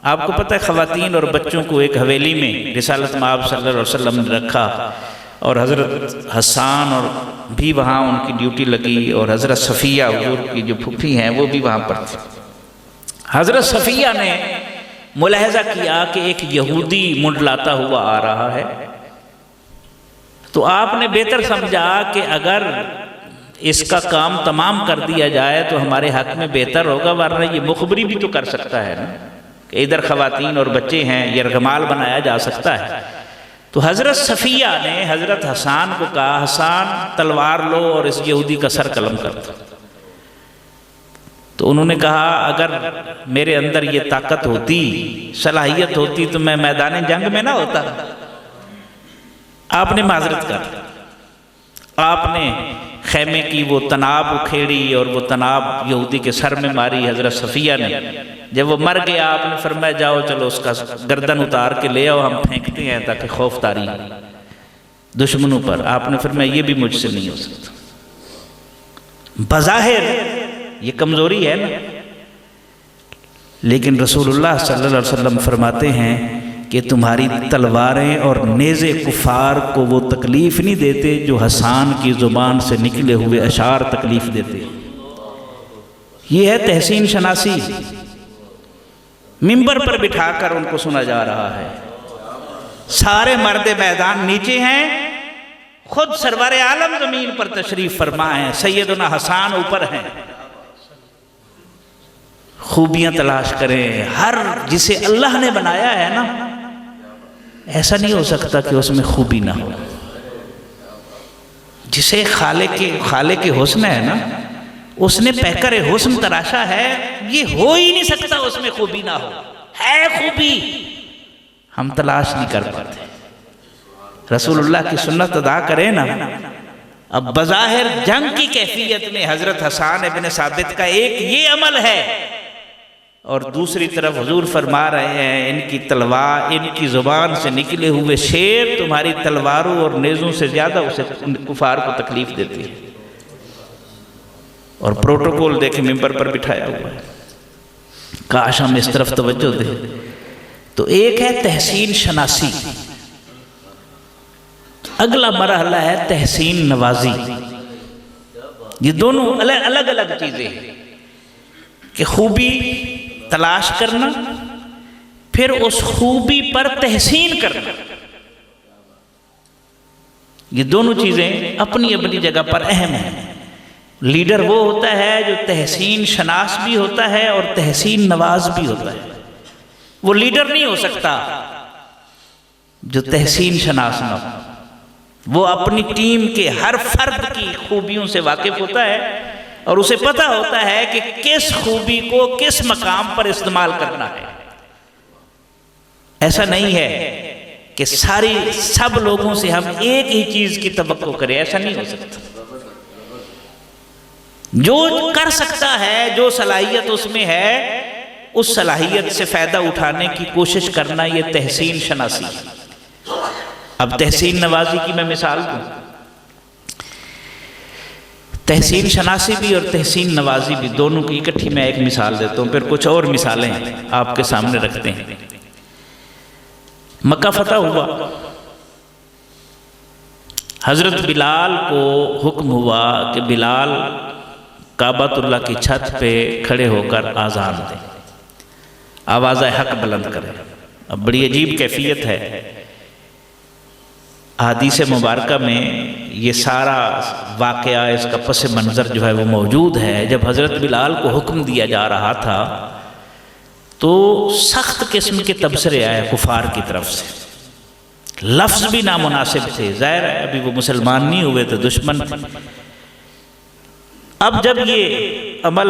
آپ کو پتہ ہے خواتین اور بچوں کو ایک حویلی میں رسالت مآب صلی اللہ علیہ وسلم نے رکھا، اور حضرت حسان اور بھی وہاں ان کی ڈیوٹی لگی، اور حضرت صفیہ حضور کی جو پھوپھی ہیں وہ بھی وہاں پر تھی۔ حضرت صفیہ نے ملاحظہ کیا کہ ایک یہودی منڈلاتا ہوا آ رہا ہے، تو آپ نے بہتر سمجھا کہ اگر اس کا کام تمام کر دیا جائے تو ہمارے حق میں بہتر ہوگا، ورنہ یہ مخبری بھی تو کر سکتا ہے نا کہ ادھر خواتین اور بچے ہیں، یرغمال بنایا جا سکتا ہے۔ تو حضرت صفیہ نے حضرت حسان کو کہا حسان تلوار لو اور اس یہودی کا سر قلم کر دو۔ تو انہوں نے کہا اگر میرے اندر یہ طاقت ہوتی، صلاحیت ہوتی تو میں میدان جنگ میں نہ ہوتا۔ آپ نے معذرت کر، آپ نے خیمے کی وہ تناب اکھیڑی اور وہ تناب یہودی کے سر میں ماری حضرت صفیہ نے۔ جب وہ مر گیا آپ نے فرمایا جاؤ چلو اس کا گردن اتار کے لے آؤ، ہم پھینکتے ہیں تاکہ خوف طاری دشمنوں پر۔ آپ نے فرمایا یہ بھی مجھ سے نہیں ہو سکتا۔ بظاہر یہ کمزوری ہے نا، لیکن رسول اللہ صلی اللہ علیہ وسلم فرماتے ہیں کہ تمہاری تلواریں اور نیزے کفار کو وہ تکلیف نہیں دیتے جو حسان کی زبان سے نکلے ہوئے اشعار تکلیف دیتے۔ یہ ہے تحسین شناسی، منبر پر بٹھا کر ان کو سنا جا رہا ہے۔ سارے مرد میدان نیچے ہیں، خود سرور عالم زمین پر تشریف فرما ہیں، سیدنا حسان اوپر ہیں۔ خوبیاں تلاش کریں، ہر جسے اللہ نے بنایا ہے نا، ایسا نہیں ہو سکتا کہ اس میں خوبی نہ ہو۔ جسے خالق حسن ہے نا، اس نے پیکر حسن تراشا ہے، یہ ہو ہی نہیں سکتا اس میں خوبی نہ ہو۔ ہے خوبی، ہم تلاش نہیں کر پاتے۔ رسول اللہ کی سنت ادا کریں نا۔ اب بظاہر جنگ کی کیفیت میں حضرت حسان ابن ثابت کا ایک یہ عمل ہے، اور دوسری طرف حضور فرما رہے ہیں ان کی تلوار، ان کی زبان سے نکلے ہوئے شیر تمہاری تلواروں اور نیزوں سے زیادہ اسے کفار کو تکلیف دیتی ہے۔ اور پروٹوکول دیکھیں منبر پر بٹھایا ہوا ہے، کاش ہم اس طرف توجہ دیں۔ تو ایک ہے تحسین شناسی، اگلا مرحلہ ہے تحسین نوازی۔ یہ دونوں الگ الگ چیزیں ہیں کہ خوبی تلاش کرنا، پھر اس خوبی پر تحسین کرنا۔ یہ دونوں چیزیں اپنی اپنی جگہ پر اہم ہیں۔ لیڈر وہ ہوتا ہے جو تحسین شناس بھی ہوتا ہے اور تحسین نواز بھی ہوتا ہے۔ وہ لیڈر نہیں ہو سکتا جو تحسین شناس نہ ہو۔ وہ اپنی ٹیم کے ہر فرد کی خوبیوں سے واقف ہوتا ہے اور اسے پتہ ہوتا ہے کہ کس خوبی کو کس مقام پر استعمال کرنا ہے۔ ایسا نہیں ہے کہ سب لوگوں سے ہم ایک ہی چیز کی توقع کریں، ایسا نہیں ہو سکتا۔ جو کر سکتا ہے، جو صلاحیت اس میں ہے، اس صلاحیت سے فائدہ اٹھانے کی کوشش کرنا، یہ تحسین شناسی۔ اب تحسین نوازی کی میں مثال دوں۔ تحسین شناسی بھی اور تحسین نوازی بھی، دونوں کی اکٹھی میں ایک مثال دیتا ہوں، پھر کچھ اور مثالیں آپ کے سامنے رکھتے ہیں۔ مکہ فتح ہوا، حضرت بلال کو حکم ہوا کہ بلال کعبۃ اللہ کی چھت پہ کھڑے ہو کر آذان دیں، آواز حق بلند کریں۔ اب بڑی عجیب کیفیت ہے، احادیث مبارکہ میں یہ سارا واقعہ، اس کا پس منظر جو ہے وہ موجود ہے۔ جب حضرت بلال کو حکم دیا جا رہا تھا تو سخت قسم کے تبصرے آئے کفار کی طرف سے، لفظ بھی نامناسب تھے، ظاہر ہے ابھی وہ مسلمان نہیں ہوئے تھے، دشمن۔ اب جب یہ عمل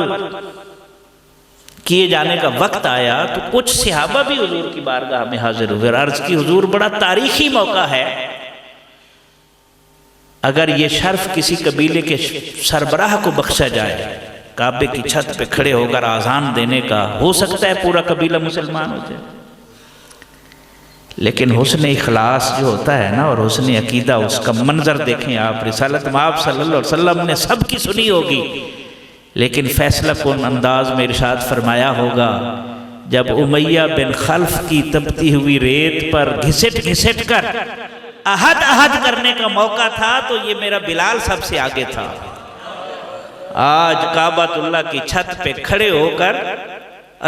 کیے جانے کا وقت آیا تو کچھ صحابہ بھی حضور کی بارگاہ میں حاضر ہوئے اور عرض کی حضور بڑا تاریخی موقع ہے، اگر یہ شرف کسی قبیلے کے سربراہ کو بخشا جائے کعبے کی چھت پہ کھڑے ہو کر آذان دینے کا، ہو سکتا ہے پورا قبیلہ مسلمان ہو جائے۔ لیکن حسن اخلاص جو ہوتا ہے نا اور حسن عقیدہ، اس کا منظر دیکھیں آپ۔ رسالت مآب صلی اللہ علیہ وسلم نے سب کی سنی ہوگی، لیکن فیصلہ کن انداز میں ارشاد فرمایا ہوگا جب امیہ بن خلف کی تپتی ہوئی ریت پر گھسٹ گھسٹ کر عہد کرنے کا موقع تھا تو یہ میرا بلال سب سے آگے تھا۔ آج کعبۃ اللہ کی چھت پہ کھڑے ہو کر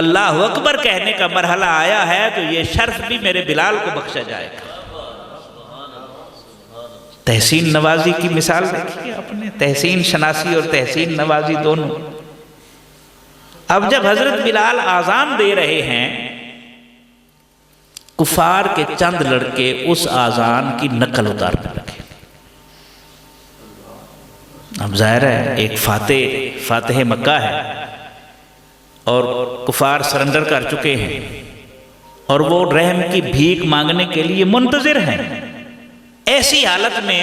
اللہ اکبر کہنے کا مرحلہ آیا ہے تو یہ شرف بھی میرے بلال کو بخشا جائے گا۔ تحسین نوازی کی مثال دیکھیے اپنے، تحسین شناسی اور تحسین نوازی دونوں۔ اب جب حضرت بلال آذان دے رہے ہیں، کفار کے چند لڑکے اس آذان کی نقل اتارنے لگے۔ اب ظاہر ہے ایک فاتح مکہ ہے اور کفار سرنڈر کر چکے ہیں اور وہ رحم کی بھیک مانگنے کے لیے منتظر ہیں۔ ایسی حالت میں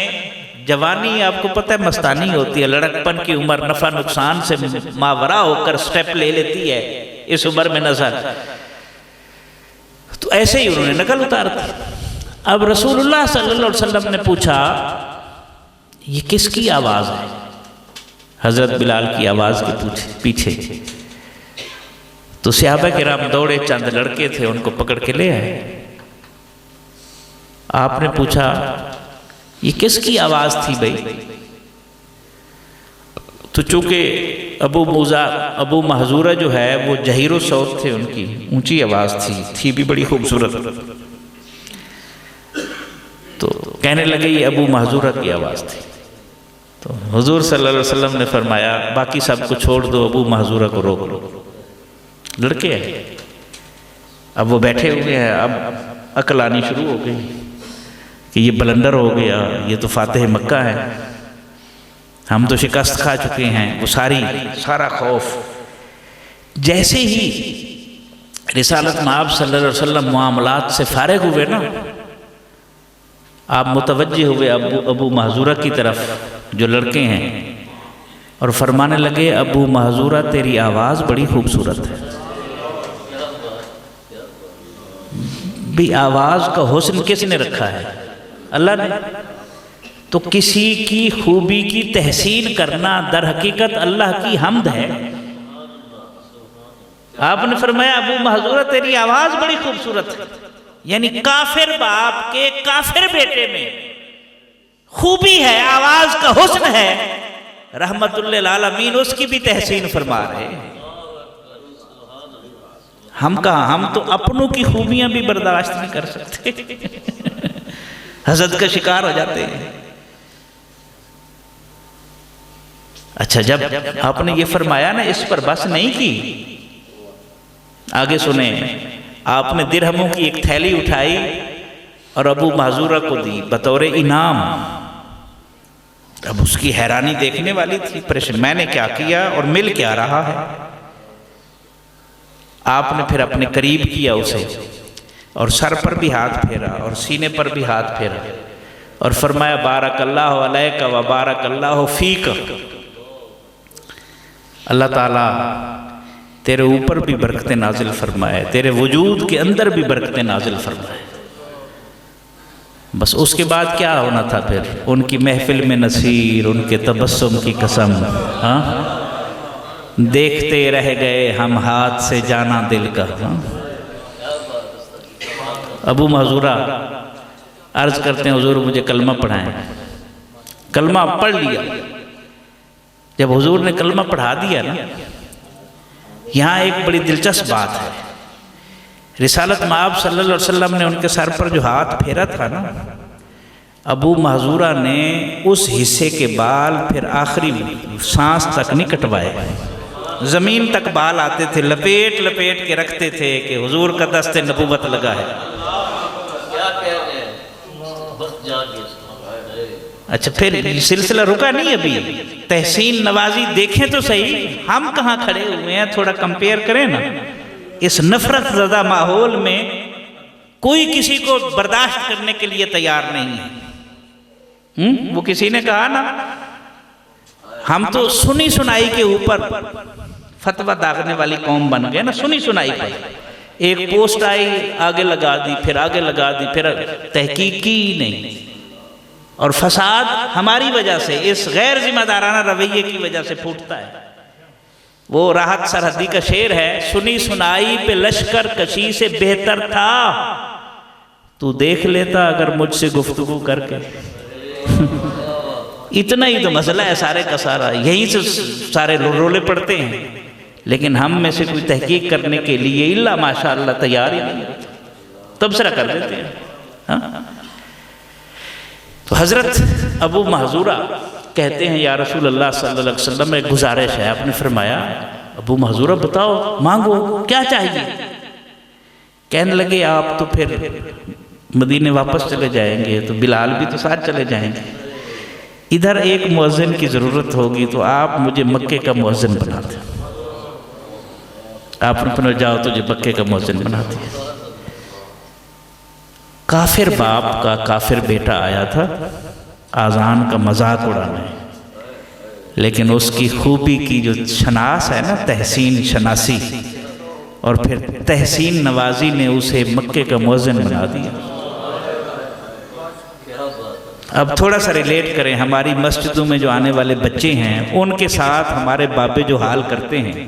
جوانی آپ کو پتہ ہے مستانی ہوتی ہے، لڑکپن کی عمر نفع نقصان سے ماورا ہو کر سٹیپ لے لیتی ہے اس عمر میں نظر، تو ایسے ہی انہوں نے نقل اتار دی۔ اب رسول اللہ صلی اللہ علیہ وسلم نے پوچھا یہ کس کی آواز ہے؟ حضرت بلال کی آواز کے پیچھے تو صحابہ کرام دوڑے، چند لڑکے تھے ان کو پکڑ کے لے آئے۔ آپ نے پوچھا یہ کس کی آواز تھی بھائی؟ تو چونکہ ابو محذورہ جو ہے وہ جہیر و صوت تھے، ان کی اونچی آواز تھی بھی بڑی خوبصورت، تو کہنے لگے یہ ابو محذورہ کی آواز تھی۔ تو حضور صلی اللہ علیہ وسلم نے فرمایا باقی سب کو چھوڑ دو، ابو محذورہ کو روک لو، لڑکے ہیں اب وہ بیٹھے ہوئے ہیں، اب عقل آنی شروع ہو گئی کہ یہ بلندر ہو گیا، یہ تو فاتح مکہ ہے، ہم تو شکست کھا چکے ہیں، وہ سارا خوف۔ جیسے ہی رسالت مآب صلی اللہ علیہ وسلم معاملات سے فارغ ہوئے نا، آپ متوجہ ہوئے ابو محذورہ کی طرف جو لڑکے ہیں اور فرمانے لگے ابو محذورہ تیری آواز بڑی خوبصورت ہے۔ بھی آواز کا حسن کس نے رکھا ہے؟ اللہ نے۔ تو کسی کی خوبی کی تحسین کرنا در حقیقت اللہ کی حمد ہے۔ آپ نے فرمایا ابو محذورہ تیری آواز بڑی خوبصورت ہے، یعنی کافر باپ کے کافر بیٹے میں خوبی ہے، آواز کا حسن ہے، رحمت للعالمین اس کی بھی تحسین فرما رہے ہیں۔ ہم کہاں، ہم تو اپنوں کی خوبیاں بھی برداشت نہیں کر سکتے، حسد کا شکار ہو جاتے ہیں۔ اچھا جب آپ نے یہ فرمایا نا، اس پر بس نہیں کی، آگے سنیں، آپ نے درہموں کی ایک تھیلی اٹھائی اور ابو محذورہ کو دی بطور انعام۔ اب اس کی حیرانی دیکھنے والی تھی، پریشان میں نے کیا کیا اور مل کیا رہا ہے۔ آپ نے پھر اپنے قریب کیا اسے اور سر پر بھی ہاتھ پھیرا اور سینے پر بھی ہاتھ پھیرا اور فرمایا بارک اللہ علیک و بارک اللہ فیک، اللہ تعالیٰ تیرے اوپر بھی برکتیں نازل فرمائے، تیرے وجود کے اندر بھی برکتیں نازل فرمائے۔ بس اس کے بعد کیا ہونا تھا پھر؟ ان کی محفل میں نصیر، ان کے تبسم کی قسم، دیکھتے رہ گئے ہم ہاتھ سے جانا دل کا۔ ابو محذورہ عرض کرتے ہیں حضور مجھے کلمہ پڑھائیں۔ کلمہ پڑھ لیا۔ جب حضور نے کلمہ پڑھا دیا نا، یہاں ایک بڑی دلچسپ بات ہے۔ رسالت مآب صلی اللہ علیہ وسلم نے ان کے سر پر جو ہاتھ پھیرا تھا نا، ابو محذورہ نے اس حصے کے بال پھر آخری سانس تک نہیں کٹوائے، زمین تک بال آتے تھے، لپیٹ لپیٹ کے رکھتے تھے کہ حضور کا دست نبوت لگا ہے۔ اچھا پھر سلسلہ رکا نہیں ابھی، تحسین نوازی دیکھیں تو صحیح، ہم کہاں کھڑے ہوئے ہیں، تھوڑا کمپیئر کریں نا۔ اس نفرت زدہ ماحول میں کوئی کسی کو برداشت کرنے کے لیے تیار نہیں ہے۔ وہ کسی نے کہا نا، ہم تو سنی سنائی کے اوپر فتویٰ داغنے والی قوم بن گئے نا، سنی سنائی پر ایک پوسٹ آئی آگے لگا دی، پھر آگے لگا دی، پھر تحقیق کی نہیں۔ اور فساد ہماری وجہ سے، اس غیر ذمہ دارانہ رویے کی وجہ سے پھوٹتا ہے۔ وہ راحت سرحدی کا شعر ہے، سنی سنائی پہ لشکر کشی سے بہتر تھا تو دیکھ لیتا اگر مجھ سے گفتگو کر کے۔ اتنا ہی تو مسئلہ ہے سارے کا سارا، یہیں سے سارے رولے پڑتے ہیں، لیکن ہم میں سے کوئی تحقیق کرنے کے لیے اللہ ماشاءاللہ تیار ہی نہیں، تبصرہ کر دیتے ہیں۔ تو حضرت ابو محذورہ کہتے ہیں یا رسول اللہ صلی اللہ علیہ وسلم ایک گزارش ہے۔ آپ نے فرمایا ابو محذورہ بتاؤ، مانگو کیا چاہیے؟ کہنے لگے آپ تو پھر مدینے واپس چلے جائیں گے تو بلال بھی تو ساتھ چلے جائیں گے، ادھر ایک مؤذن کی ضرورت ہوگی تو آپ مجھے مکے کا مؤذن بنا دیں۔ آپ نے پنر جاؤ تجھے مکے کا مؤذن بنا دیا۔ کافر باپ کا کافر بیٹا آیا تھا آذان کا مذاق اڑانے، لیکن اس کی خوبی کی جو شناس ہے نا، تحسین شناسی اور پھر تحسین نوازی نے اسے مکے کا مؤذن بنا دیا۔ اب تھوڑا سا ریلیٹ کریں، ہماری مسجدوں میں جو آنے والے بچے ہیں ان کے ساتھ ہمارے بابے جو حال کرتے ہیں،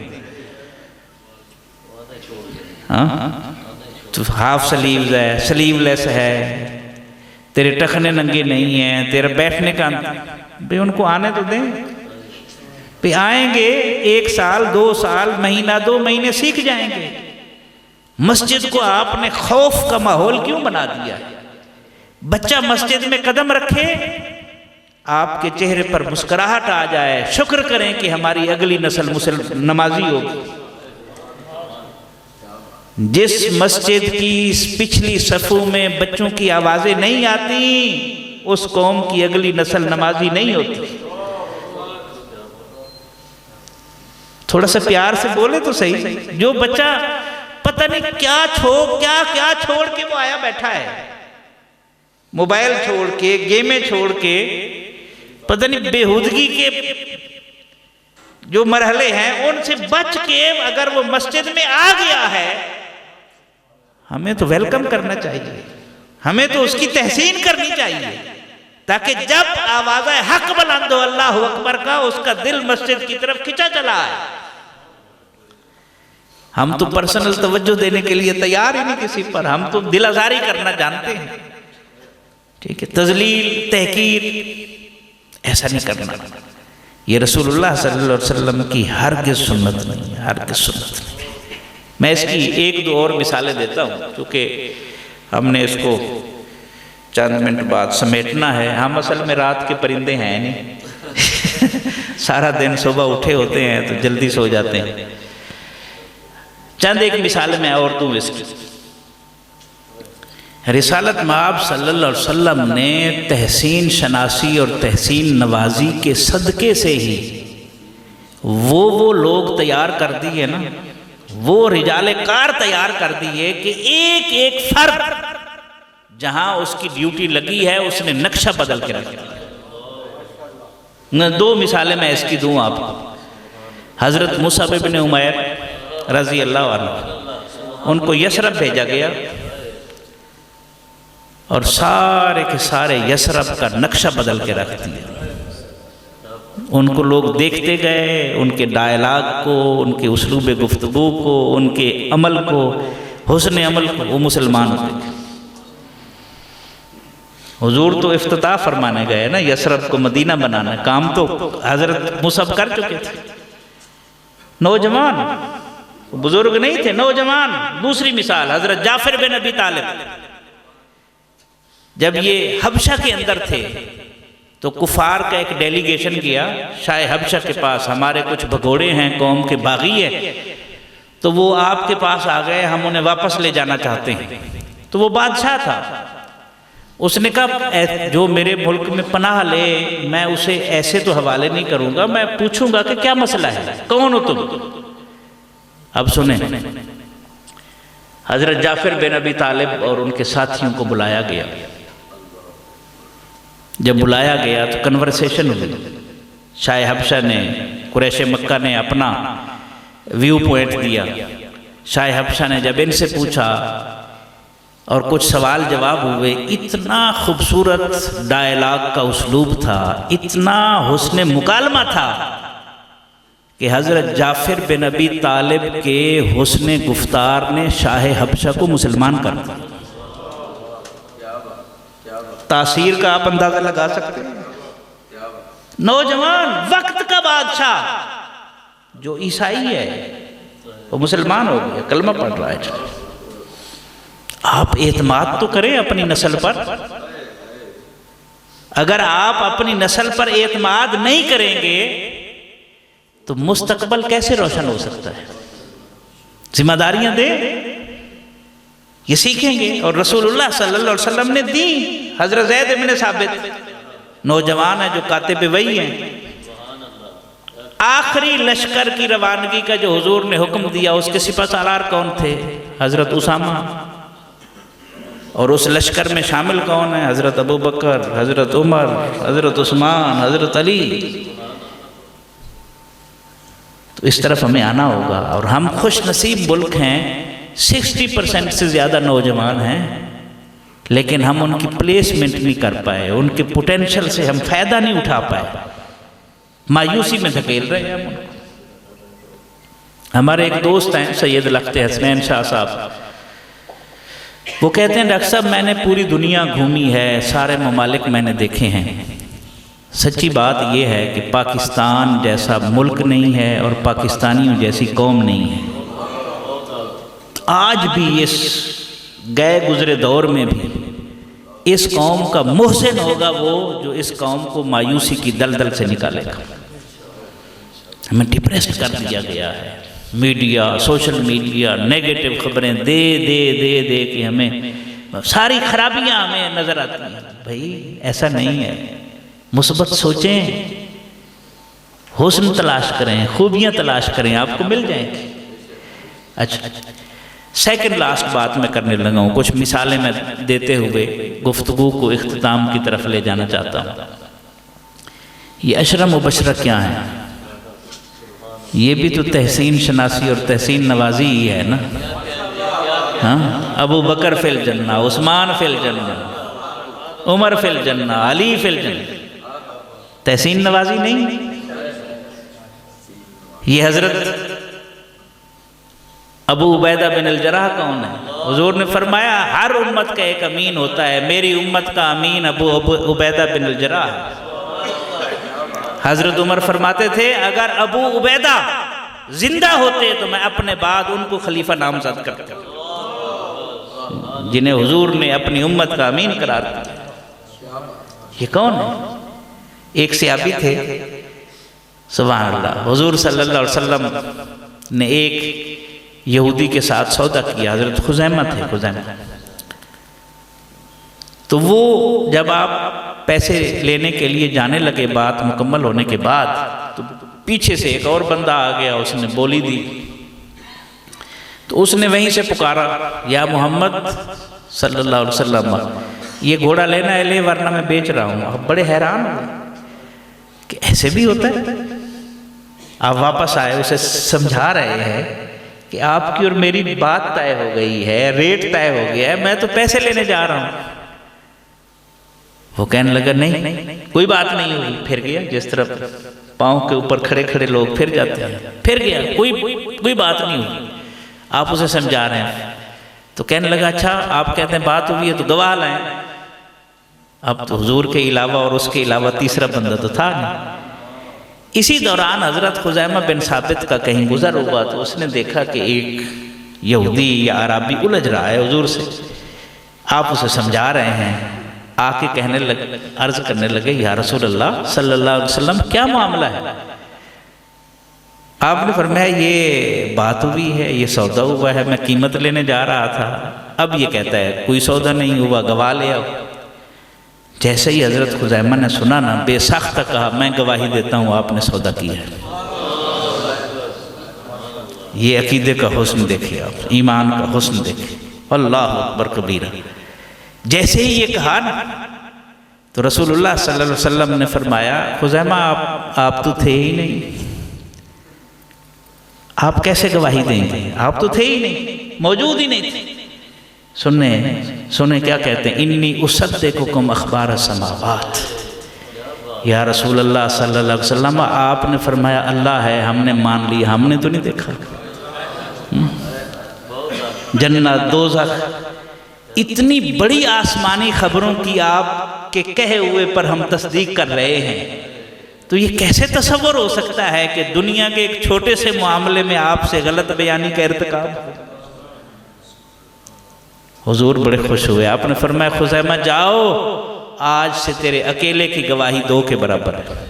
تو ہاف سلیوز ہے، سلیو لیس ہے، تیرے ٹخنے ننگے نہیں ہیں، تیرا بیٹھنے کا بھئی ان کو آنے تو دیں، پہ آئیں گے 1 سال 2 سال مہینہ 2 مہینے سیکھ جائیں گے۔ مسجد کو آپ نے خوف کا ماحول کیوں بنا دیا ہے؟ بچہ مسجد میں قدم رکھے، آپ کے چہرے پر مسکراہٹ آ جائے، شکر کریں کہ ہماری اگلی نسل نمازی ہوگی۔ جس مسجد کی پچھلی صفوں میں بچوں کی آوازیں نہیں آتی، اس قوم کی اگلی نسل نمازی نہیں ہوتی۔ تھوڑا سا پیار سے بولے تو صحیح، جو بچہ پتہ نہیں کیا چھوڑ کے وہ آیا بیٹھا ہے، موبائل چھوڑ کے، گیمیں چھوڑ کے، پتہ نہیں بےہودگی کے جو مرحلے ہیں ان سے بچ کے اگر وہ مسجد میں آ گیا ہے، ہمیں تو ویلکم کرنا چاہیے، ہمیں تو اس کی تحسین کرنی چاہیے، تاکہ جب آواز حق بلند ہو اللہ اکبر کا، اس کا دل مسجد کی طرف کھینچا چلا ہے۔ ہم تو پرسنل توجہ دینے کے لیے تیار ہی نہیں کسی پر، ہم تو دل آزاری کرنا جانتے ہیں، ٹھیک ہے، تذلیل تحقیر ایسا نہیں کرنا، یہ رسول اللہ صلی اللہ علیہ وسلم کی ہرگز سنت نہیں، ہرگز سنت نہیں۔ میں اس کی 1-2 اور مثالیں دیتا ہوں، کیونکہ ہم نے اس کو چند منٹ بعد سمیٹنا ہے۔ ہم اصل میں رات کے پرندے ہیں نہیں، سارا دن صبح اٹھے ہوتے ہیں تو جلدی سو جاتے ہیں۔ چند ایک مثال میں اور دوں اس کی۔ رسالت مآب صلی اللہ علیہ وسلم نے تحسین شناسی اور تحسین نوازی کے صدقے سے ہی وہ لوگ تیار کر دیے نا، وہ رجال کار تیار کر دیے کہ ایک ایک فرد جہاں اس کی ڈیوٹی لگی ہے اس نے نقشہ بدل کے رکھ دیا۔ 2 مثالیں میں اس کی دوں آپ کو۔ حضرت مصعب بن عمیر رضی اللہ عنہ، ان کو یثرب بھیجا گیا اور سارے کے سارے یثرب کا نقشہ بدل کے رکھ دیا۔ ان کو لوگ دیکھتے گئے، ان کے ڈائلاگ کو، ان کے اسلوب گفتگو کو، ان کے عمل کو، حسن عمل کو، وہ مسلمان ہوتے گئے۔ حضور تو افتتاح فرمانے گئے نا، یثرب کو مدینہ بنانا، کام تو حضرت مصعب کر چکے تھے۔ نوجوان، بزرگ نہیں تھے، نوجوان۔ دوسری مثال حضرت جعفر بن ابی طالب، جب یہ حبشہ کے اندر تھے تو کفار کا ایک ڈیلیگیشن گیا شاہ حبشہ کے پاس، ہمارے کچھ بھگوڑے ہیں، قوم کے باغی ہیں، تو وہ آپ کے پاس آ گئے، ہم انہیں واپس لے جانا چاہتے ہیں۔ تو وہ بادشاہ تھا، اس نے کہا جو میرے ملک میں پناہ لے میں اسے ایسے تو حوالے نہیں کروں گا، میں پوچھوں گا کہ کیا مسئلہ ہے، کون ہو تم؟ اب سنیں، حضرت جعفر بن ابی طالب اور ان کے ساتھیوں کو بلایا گیا۔ جب بلایا گیا تو کنورسیشن ہوئی، شاہ حبشہ نے، قریش مکہ نے اپنا ویو پوائنٹ دیا۔ شاہ حبشہ نے جب ان سے پوچھا اور کچھ سوال جواب ہوئے، اتنا خوبصورت ڈائلاگ کا اسلوب تھا، اتنا حسن مکالمہ تھا کہ حضرت جعفر بن ابی طالب کے حسن گفتار نے شاہ حبشہ کو مسلمان کر دیا۔ تاثیر کا آپ اندازہ لگا سکتے ہیں۔ نوجوان، وقت کا بادشاہ جو عیسائی ہے وہ مسلمان ہو گیا، کلمہ پڑھ رہا ہے۔ آپ اعتماد تو کریں اپنی نسل پر۔ اگر آپ اپنی نسل پر اعتماد نہیں کریں گے تو مستقبل کیسے روشن ہو سکتا ہے؟ ذمہ داریاں دیں، یہ سیکھیں گے، اور رسول اللہ صلی اللہ علیہ وسلم نے دی۔ حضرت زید بن ثابت نوجوان ہیں جو کاتب وحی ہیں، آخری لشکر کی روانگی کا جو حضور نے حکم دیا اس کے سپہ سالار کون تھے؟ حضرت اسامہ۔ اور اس لشکر میں شامل کون ہیں؟ حضرت ابو بکر، حضرت عمر، حضرت عثمان، حضرت علی۔ تو اس طرف ہمیں آنا ہوگا، اور ہم خوش نصیب ملک ہیں، 60% سے زیادہ نوجوان ہیں، لیکن ہم ان کی پلیسمنٹ نہیں کر پائے، ان کے پوٹینشل سے ہم فائدہ نہیں اٹھا پائے، مایوسی میں دھکیل رہے ہیں ہم ان کو۔ ہمارے ایک دوست ہیں سید لخت حسنین شاہ صاحب، وہ کہتے ہیں ڈاکٹر صاحب میں نے پوری دنیا گھومی ہے، سارے ممالک میں نے دیکھے ہیں، سچی بات یہ ہے کہ پاکستان جیسا ملک نہیں ہے اور پاکستانیوں جیسی قوم نہیں ہے۔ آج بھی اس گئے گزرے دور میں بھی اس قوم کا محسن ہوگا وہ جو اس قوم کو مایوسی کی دلدل سے نکالے گا۔ ہمیں ڈپریسڈ کر دیا گیا ہے، میڈیا، سوشل میڈیا نیگیٹو خبریں دے دے دے دے کہ ہمیں ساری خرابیاں ہمیں نظر آتی ہیں۔ بھائی ایسا نہیں ہے، مثبت سوچیں، حسن تلاش کریں، خوبیاں تلاش کریں، آپ کو مل جائیں گی۔ اچھا سیکنڈ لاسٹ بات میں کرنے لگا ہوں، کچھ مثالیں میں دیتے ہوئے گفتگو کو اختتام کی طرف لے جانا چاہتا ہوں۔ یہ عشرہ مبشرہ کیا ہیں؟ یہ بھی تو تحسین شناسی اور تحسین نوازی ہی ہے نا۔ ہاں، ابو بکر فی الجنہ، عثمان فی الجنہ، عمر فی الجنہ، علی فی الجنہ، تحسین نوازی نہیں؟ یہ حضرت ابو عبیدہ بن الجراح کون ہے؟ حضور نے فرمایا ہر امت کا ایک امین ہوتا ہے، میری امت کا امین ابو عبیدہ بن الجراح ہے۔ حضرت عمر فرماتے تھے اگر ابو عبیدہ زندہ ہوتے تو میں اپنے بعد ان کو خلیفہ نامزد کرتا، جنہیں حضور نے اپنی امت کا امین قرار دیا۔ یہ کون ہے؟ ایک صحابی تھے، سبحان اللہ، حضور صلی اللہ علیہ وسلم نے ایک یہودی کے ساتھ سودا کیا، حضرت خزیمہ تھے، خزیمہ۔ تو وہ جب آپ پیسے لینے کے لیے جانے لگے، بات مکمل ہونے کے بعد، تو پیچھے سے ایک اور بندہ آ گیا، اس نے بولی دی، تو اس نے وہیں سے پکارا یا محمد صلی اللہ علیہ وسلم، یہ گھوڑا لینا ہے لے ورنہ میں بیچ رہا ہوں۔ آپ بڑے حیران ہوئے کہ ایسے بھی ہوتا ہے۔ آپ واپس آئے، اسے سمجھا رہے ہیں کہ آپ کی اور میری بات طے ہو گئی ہے، ریٹ طے ہو گیا ہے، میں تو پیسے لینے جا رہا ہوں۔ وہ کہنے لگا نہیں کوئی بات نہیں ہوئی، پھر گیا جس طرح پاؤں کے اوپر کھڑے کھڑے لوگ پھر جاتے ہیں، پھر گیا، کوئی بات نہیں ہوئی۔ آپ اسے سمجھا رہے ہیں تو کہنے لگا اچھا آپ کہتے ہیں بات ہوئی ہے تو گواہ لائیں۔ اب تو حضور کے علاوہ اور اس کے علاوہ تیسرا بندہ تو تھا نہیں۔ اسی دوران حضرت خزیمہ بن ثابت کا کہیں گزر ہوا تو اس نے دیکھا کہ ایک یہودی یا عربی الجھ رہا ہے حضور سے۔ آپ اسے سمجھا رہے ہیں، آ کے کہنے لگے، عرض کرنے لگے یا رسول اللہ صلی اللہ علیہ وسلم کیا معاملہ ہے؟ آپ نے فرمایا یہ بات ہوئی ہے، یہ سودا ہوا ہے، میں قیمت لینے جا رہا تھا، اب یہ کہتا ہے کوئی سودا نہیں ہوا، گواہ لے آؤ۔ جیسے ہی حضرت خزیمہ نے سنا نا، بے ساختہ کہا میں گواہی دیتا ہوں آپ نے سودا کیا ہے۔ یہ عقیدے کا حسن دیکھیے آپ، ایمان کا حسن دیکھیے، اللہ اکبر کبیرہ۔ جیسے ہی یہ کہا نا تو رسول اللہ صلی اللہ علیہ وسلم نے فرمایا خزیمہ آپ تو تھے ہی نہیں، آپ کیسے گواہی دیں گے؟ آپ تو تھے ہی نہیں، موجود ہی نہیں تھے۔ سنیں کیا کہتے ہیں، انی اصدقکم اخبار السماوات۔ یا رسول اللہ صلی اللہ علیہ وسلم آپ نے فرمایا اللہ ہے، ہم نے مان لیا، ہم نے تو نہیں دیکھا۔ جنت دوزخ، اتنی بڑی آسمانی خبروں کی آپ کے کہے ہوئے پر ہم تصدیق کر رہے ہیں، تو یہ کیسے تصور ہو سکتا ہے کہ دنیا کے ایک چھوٹے سے معاملے میں آپ سے غلط بیانی کا ارتکاب؟ حضور بڑے خوش ہوئے، آپ نے فرمایا خزیمہ جاؤ، آج سے تیرے اکیلے کی گواہی 2 کے برابر ہے۔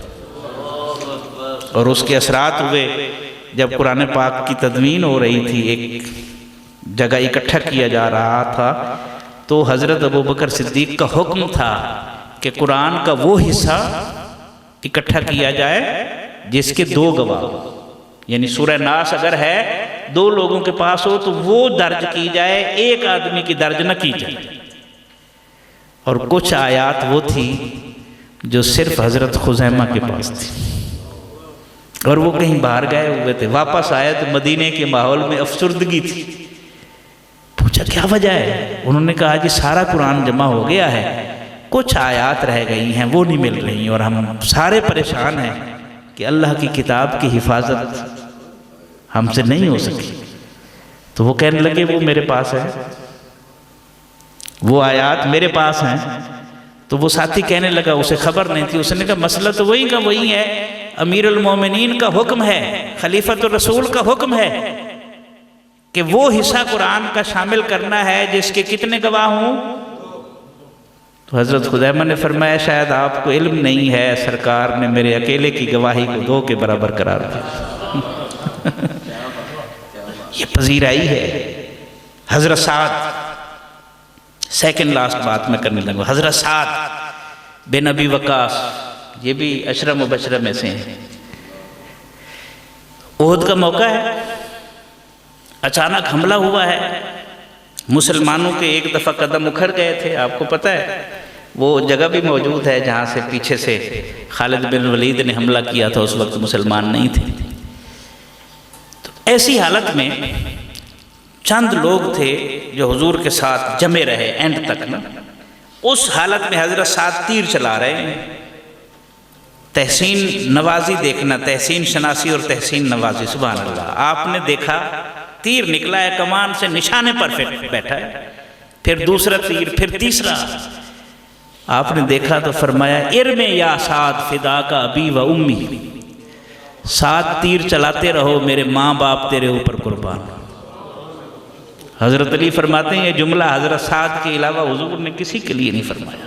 اور اس کے اثرات ہوئے، جب قرآن پاک کی تدوین ہو رہی تھی، ایک جگہ اکٹھا کیا جا رہا تھا تو حضرت ابوبکر صدیق کا حکم تھا کہ قرآن کا وہ حصہ اکٹھا کیا جائے جس کے 2 گواہ، یعنی سورہ ناس اگر ہے 2 لوگوں کے پاس ہو تو وہ درج کی جائے، ایک آدمی کی درج نہ کی جائے۔ اور کچھ آیات وہ تھی جو صرف حضرت خزیمہ کے پاس تھی، اور وہ کہیں باہر گئے ہوئے تھے، واپس آئے تو مدینے کے ماحول میں افسردگی تھی۔ پوچھا کیا وجہ ہے؟ انہوں نے کہا جی سارا قرآن جمع ہو گیا ہے، کچھ آیات رہ گئی ہیں وہ نہیں مل رہی، اور ہم سارے پریشان ہیں کہ اللہ کی کتاب کی حفاظت ہم سے نہیں ہو سکی۔ تو وہ کہنے لگے وہ میرے پاس ہے، وہ آیات میرے پاس ہیں۔ تو وہ ساتھی کہنے لگا اسے خبر نہیں تھی، اس نے کہا مسئلہ تو وہی کا وہی ہے، امیر المومنین کا حکم ہے، خلیفۃ الرسول کا حکم ہے کہ وہ حصہ قرآن کا شامل کرنا ہے جس کے کتنے گواہ ہوں۔ تو حضرت خزیمہ نے فرمایا شاید آپ کو علم نہیں ہے، سرکار نے میرے اکیلے کی گواہی کو 2 کے برابر قرار دیا۔ یہ پذیرائی ہے۔ حضرت سعد، سیکنڈ لاسٹ بات میں کرنے لگا، حضرت سعد بن ابی وقاص، یہ بھی عشرہ مبشرہ میں سے ہیں۔ احد کا موقع ہے، اچانک حملہ ہوا ہے، مسلمانوں کے ایک دفعہ قدم اکھڑ گئے تھے، آپ کو پتہ ہے وہ جگہ بھی موجود ہے جہاں سے پیچھے سے خالد بن ولید نے حملہ کیا تھا، اس وقت مسلمان نہیں تھے۔ تو ایسی حالت میں چند لوگ تھے جو حضور کے ساتھ جمے رہے اینڈ تک نا، اس حالت میں حضرت سعد تیر چلا رہے ہیں۔ تحسین نوازی دیکھنا، تحسین شناسی اور تحسین نوازی، سبحان اللہ۔ آپ نے دیکھا تیر نکلا ہے کمان سے، نشانے پر بیٹھا ہے، پھر دوسرا تیر، پھر تیسرا۔ آپ نے دیکھا تو فرمایا ارم یا سعد فداک ابی و امی، سعد تیر چلاتے رہو، میرے ماں باپ تیرے اوپر قربان۔ حضرت علی فرماتے ہیں یہ جملہ حضرت سعد کے علاوہ حضور نے کسی کے لیے نہیں فرمایا۔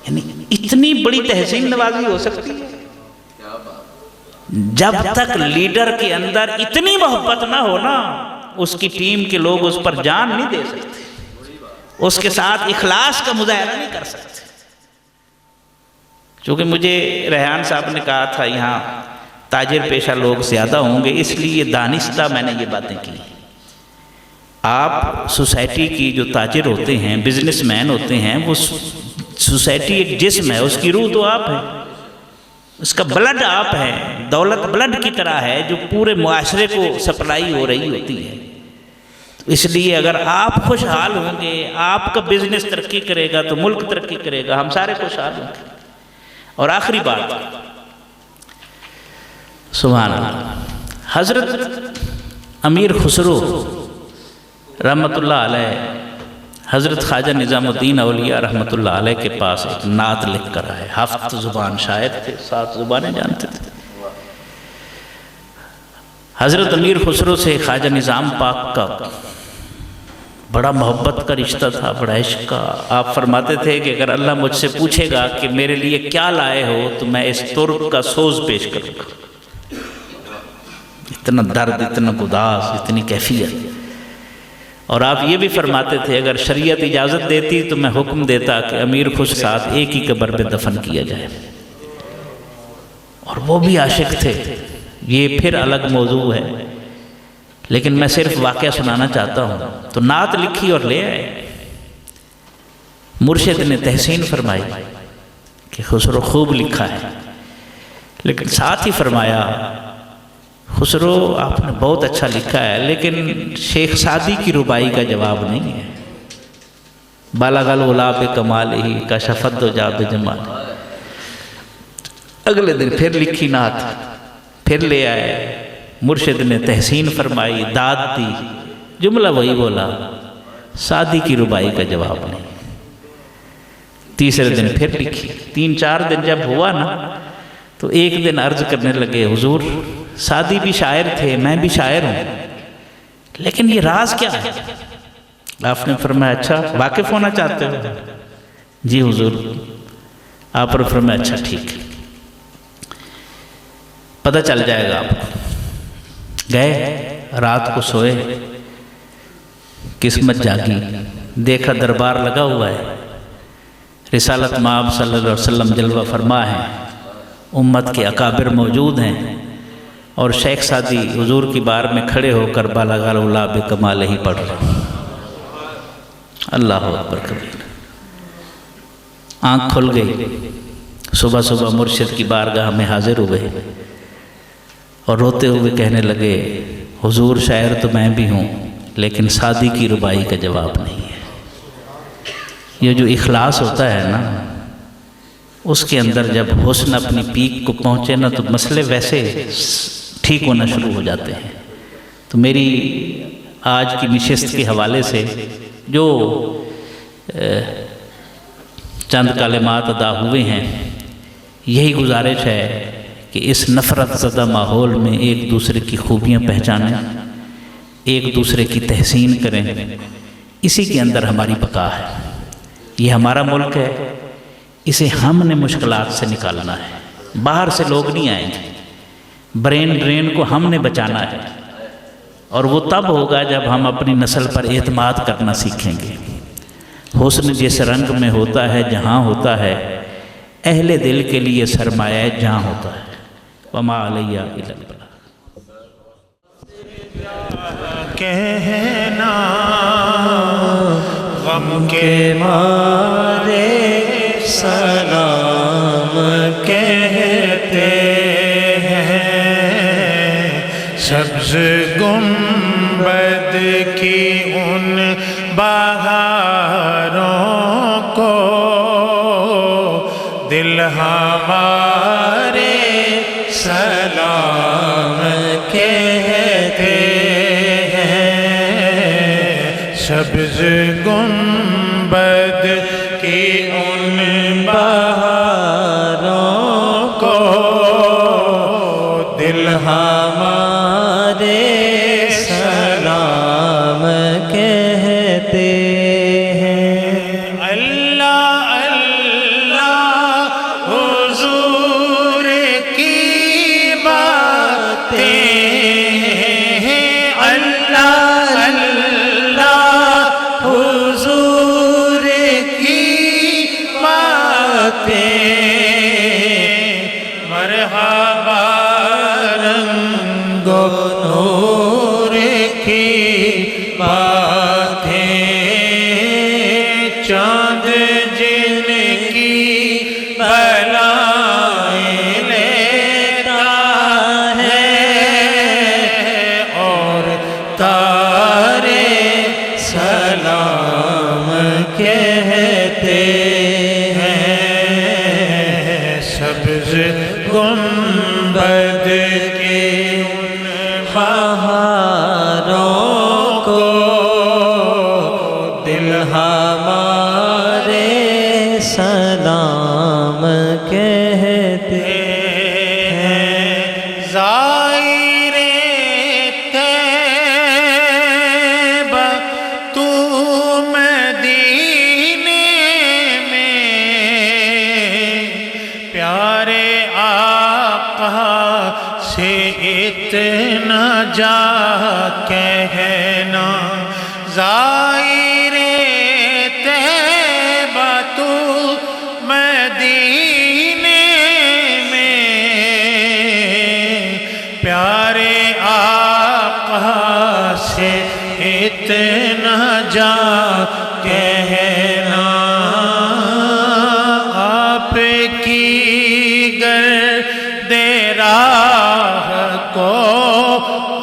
یعنی اتنی بڑی تحسین نوازی ہو سکتی ہے جب تک لیڈر کے اندر اتنی محبت نہ ہو نا، اس کی ٹیم کے لوگ اس پر جان نہیں دے سکتے، اس کے ساتھ اخلاص کا مظاہرہ نہیں کر سکتے۔ چونکہ مجھے ریحان صاحب نے کہا تھا یہاں تاجر پیشہ لوگ زیادہ ہوں گے، اس لیے دانستہ میں نے یہ باتیں کی۔ آپ سوسائٹی کی جو تاجر ہوتے ہیں، بزنس مین ہوتے ہیں، وہ سوسائٹی ایک جسم ہے، اس کی روح تو آپ ہے، اس کا بلڈ آپ ہے، دولت بلڈ کی طرح ہے جو پورے معاشرے کو سپلائی ہو رہی ہوتی ہے۔ اس لیے اگر آپ خوشحال ہوں گے، آپ کا بزنس ترقی کرے گا تو ملک ترقی کرے گا، ہم سارے خوشحال ہوں گے۔ اور آخری بات، سبحان اللہ، حضرت امیر خسرو رحمۃ اللہ علیہ، حضرت خواجہ نظام الدین اولیاء رحمۃ اللہ علیہ کے پاس ایک نعت لکھ کر آئے، 7 زبان شاعر تھے، 7 زبانیں جانتے تھے۔ حضرت امیر خسرو سے خواجہ نظام پاک کا بڑا محبت کا رشتہ تھا، بڑا عشق کا۔ آپ فرماتے تھے کہ اگر اللہ مجھ سے پوچھے گا کہ میرے لیے کیا لائے ہو تو میں اس ترک کا سوز پیش کروں گا۔ اتنا درد، اتنا گداز، اتنی کیفیت۔ اور آپ یہ بھی فرماتے تھے اگر شریعت اجازت دیتی تو میں حکم دیتا کہ امیر خسرو ساتھ ایک ہی قبر پہ دفن کیا جائے۔ اور وہ بھی عاشق تھے، یہ پھر الگ موضوع ہے، لیکن میں صرف واقعہ سنانا چاہتا ہوں۔ تو نعت لکھی اور لے آئے، مرشد نے تحسین فرمائی کہ خسرو خوب لکھا ہے، لیکن ساتھ ہی فرمایا خسرو آپ نے بہت اچھا لکھا ہے، لیکن شیخ سعدی کی ربائی کا جواب نہیں ہے۔ بالغ الغلا بکمال ہی کشف الدجی بجمال۔ اگلے دن پھر لکھی نعت، پھر لے آئے، مرشد نے تحسین فرمائی، داد دی، جملہ وہی بولا، سعدی کی ربائی کا جواب نہیں۔ تیسرے دن پھر لکھی، 3-4 دن جب ہوا نا تو ایک دن عرض کرنے لگے حضور سعدی بھی شاعر تھے، میں بھی شاعر ہوں، لیکن یہ راز کیا ہے؟ آپ نے فرمایا اچھا واقف ہونا چاہتے ہو؟ جی حضور۔ آپ نے فرمایا اچھا ٹھیک ہے، پتہ چل جائے گا آپ کو۔ گئے، رات کو سوئے، قسمت جاگی، دیکھا دربار لگا ہوا ہے، رسالت مآب صلی اللہ علیہ وسلم جلوہ فرما ہے، امت کے اکابر موجود ہیں، اور شیخ سعدی حضور کی بار میں کھڑے ہو کر بالا غلولہ بکمال ہی پڑھ رہے ہیں۔ اللہ اکبر کبیر۔ آنکھ کھل گئی، صبح صبح مرشد کی بارگاہ میں حاضر ہوئے اور روتے ہوئے کہنے لگے، حضور شاعر تو میں بھی ہوں لیکن سعدی کی ربائی کا جواب نہیں ہے۔ یہ جو اخلاص ہوتا ہے نا، اس کے اندر جب حسن اپنی پیک کو پہنچے نا تو مسئلے ویسے ٹھیک ہونا شروع ہو جاتے ہیں۔ تو میری آج کی نشست کے حوالے سے جو چند کلمات ادا ہوئے ہیں، یہی گزارش ہے کہ اس نفرت زدہ ماحول میں ایک دوسرے کی خوبیاں پہچانیں، ایک دوسرے کی تحسین کریں، اسی کے اندر ہماری بقا ہے۔ یہ ہمارا ملک ہے، اسے ہم نے مشکلات سے نکالنا ہے، باہر سے لوگ نہیں آئیں گے۔ برین ڈرین کو ہم نے بچانا ہے، اور وہ تب ہوگا جب ہم اپنی نسل پر اعتماد کرنا سیکھیں گے۔ حسن جس رنگ میں ہوتا ہے جہاں ہوتا ہے، اہل دل کے لیے سرمایہ جہاں ہوتا ہے۔ وما علیہ الا البلاغ۔ کہنا غم کے مارے سلام کہتے ہیں، سبز گنبد کی ان بہاروں کو دل ہمارے سلام کہتے ہیں، سبز گنبد کی ان بہاروں کو دل ہمارے سلام کہتے ہیں۔ اللہ اللہ حضور کی باتیں ہیں، اللہ اللہ حضور کی باتیں، مرحبا رنگ و نور کی باتیں، چاند جن کی بلائیں لیتا ہے، اور تارے سلام کہتے ہیں، سبز گنبد کے بہاروں کو دل ہمارے سلام کہتے ہیں۔ زائر طیبہ تو مدینے میں، پیارے آقا سے اتنا جا کہنا، زائر طیبہ تو مدینے میں، پیارے آقا سے اتنا جا کہنا، آپ کی گرد راہ کو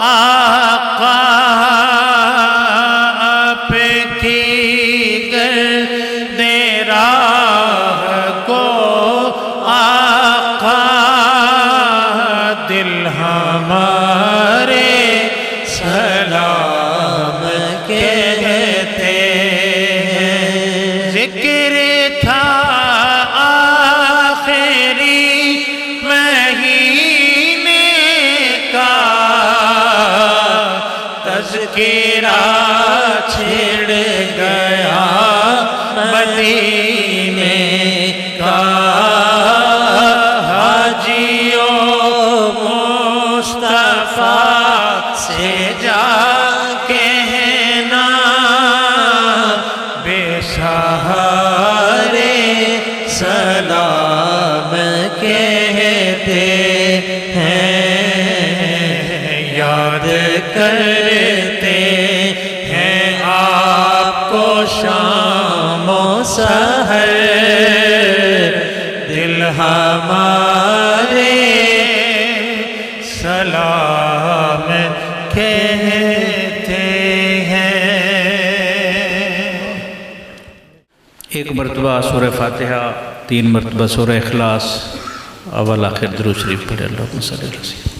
آقا، آپ کی گرد راہ کو آقا، دل ہمارے سلام کہتے ہیں۔ ذکر تھا آخری مہینے کا، تذکرہ چھڑ گیا مدینے کا، حاجیوں مصطفیٰ سے جا کہنا، ایک مرتبہ سورہ فاتحہ، 3 مرتبہ سورہ اخلاص، اول آخر درود شریف پڑھے۔ اللہم صلی اللہ علیہ وسلم۔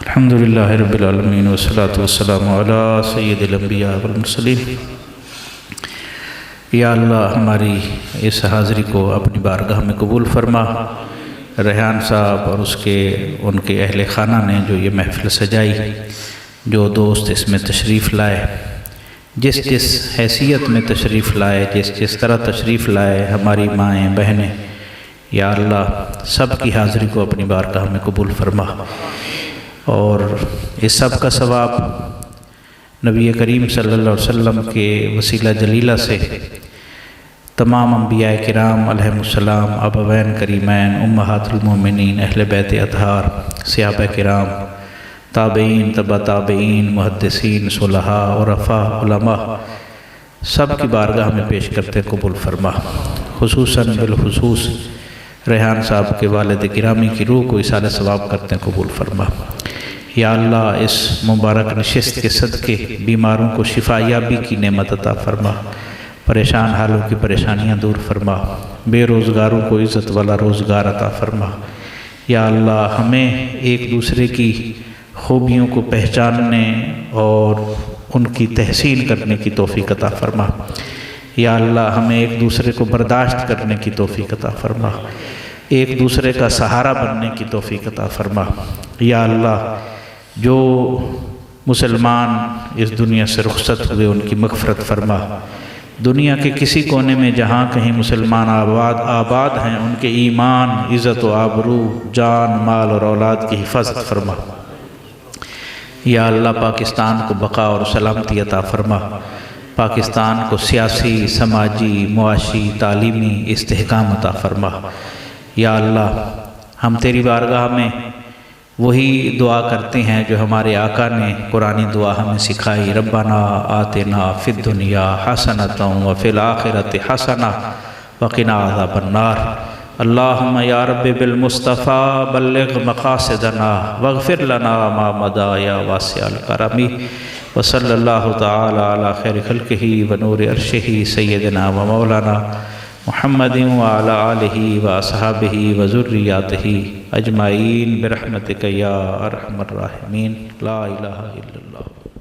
الحمدللہ رب العالمین والصلاة والسلام علی سید الانبیاء والمرسلین۔ یا اللہ ہماری اس حاضری کو اپنی بارگاہ میں قبول فرما۔ ریحان صاحب اور ان کے اہل خانہ نے جو یہ محفل سجائی، جو دوست اس میں تشریف لائے، جس حیثیت میں تشریف لائے، جس طرح تشریف لائے، ہماری مائیں بہنیں، یا اللہ سب کی حاضری کو اپنی بارگاہ میں قبول فرما، اور اس سب کا ثواب نبی کریم صلی اللہ علیہ وسلم کے وسیلہ جلیلہ سے تمام انبیاء کرام علیہم السلام، ابوین کریمین، امہات المومنین، اہل بیت اطہار، صحابہ کرام، تابعین، تبع تابعین، محدثین، صلحاء، عرفاء، علماء، سب کی بارگاہ میں پیش کرتے قبول فرما۔ خصوصاً بالخصوص ریحان صاحب کے والد گرامی کی روح کو اصالہ ثواب کرتے قبول فرما۔ یا اللہ اس مبارک نشست کے صدقے بیماروں کو شفا یابی کی نعمت عطا فرما، پریشان حالوں کی پریشانیاں دور فرما، بے روزگاروں کو عزت والا روزگار عطا فرما۔ یا اللہ ہمیں ایک دوسرے کی خوبیوں کو پہچاننے اور ان کی تحسین کرنے کی توفیق عطا فرما۔ یا اللہ ہمیں ایک دوسرے کو برداشت کرنے کی توفیق عطا فرما، ایک دوسرے کا سہارا بننے کی توفیق عطا فرما۔ یا اللہ جو مسلمان اس دنیا سے رخصت ہوئے ان کی مغفرت فرما، دنیا کے کسی کونے میں جہاں کہیں مسلمان آباد ہیں ان کے ایمان، عزت و آبرو، جان، مال اور اولاد کی حفاظت فرما۔ یا اللہ پاکستان کو بقا اور سلامتی عطا فرما، پاکستان کو سیاسی، سماجی، معاشی، تعلیمی استحکام عطا فرما۔ یا اللہ ہم تیری بارگاہ میں وہی دعا کرتے ہیں جو ہمارے آقا نے قرآنی دعا ہمیں سکھائی، ربنا آتنا فی الدنیا حسنۃ وفی الآخرۃ حسنۃ وقنا عذاب النار۔ اللہم یا رب بالمصطفیٰ بلغ مقاصدنا واغفر لنا ما مضی یا واسع الکرم، وصلی اللہ تعالی علی خیر خلقہ ونور عرشہ سیدنا و مولانا محمد وعلی آلہ واصحابہ وذریاتہ اجمعین برحمتک یا ارحم الراحمین، لا الہ الا اللہ۔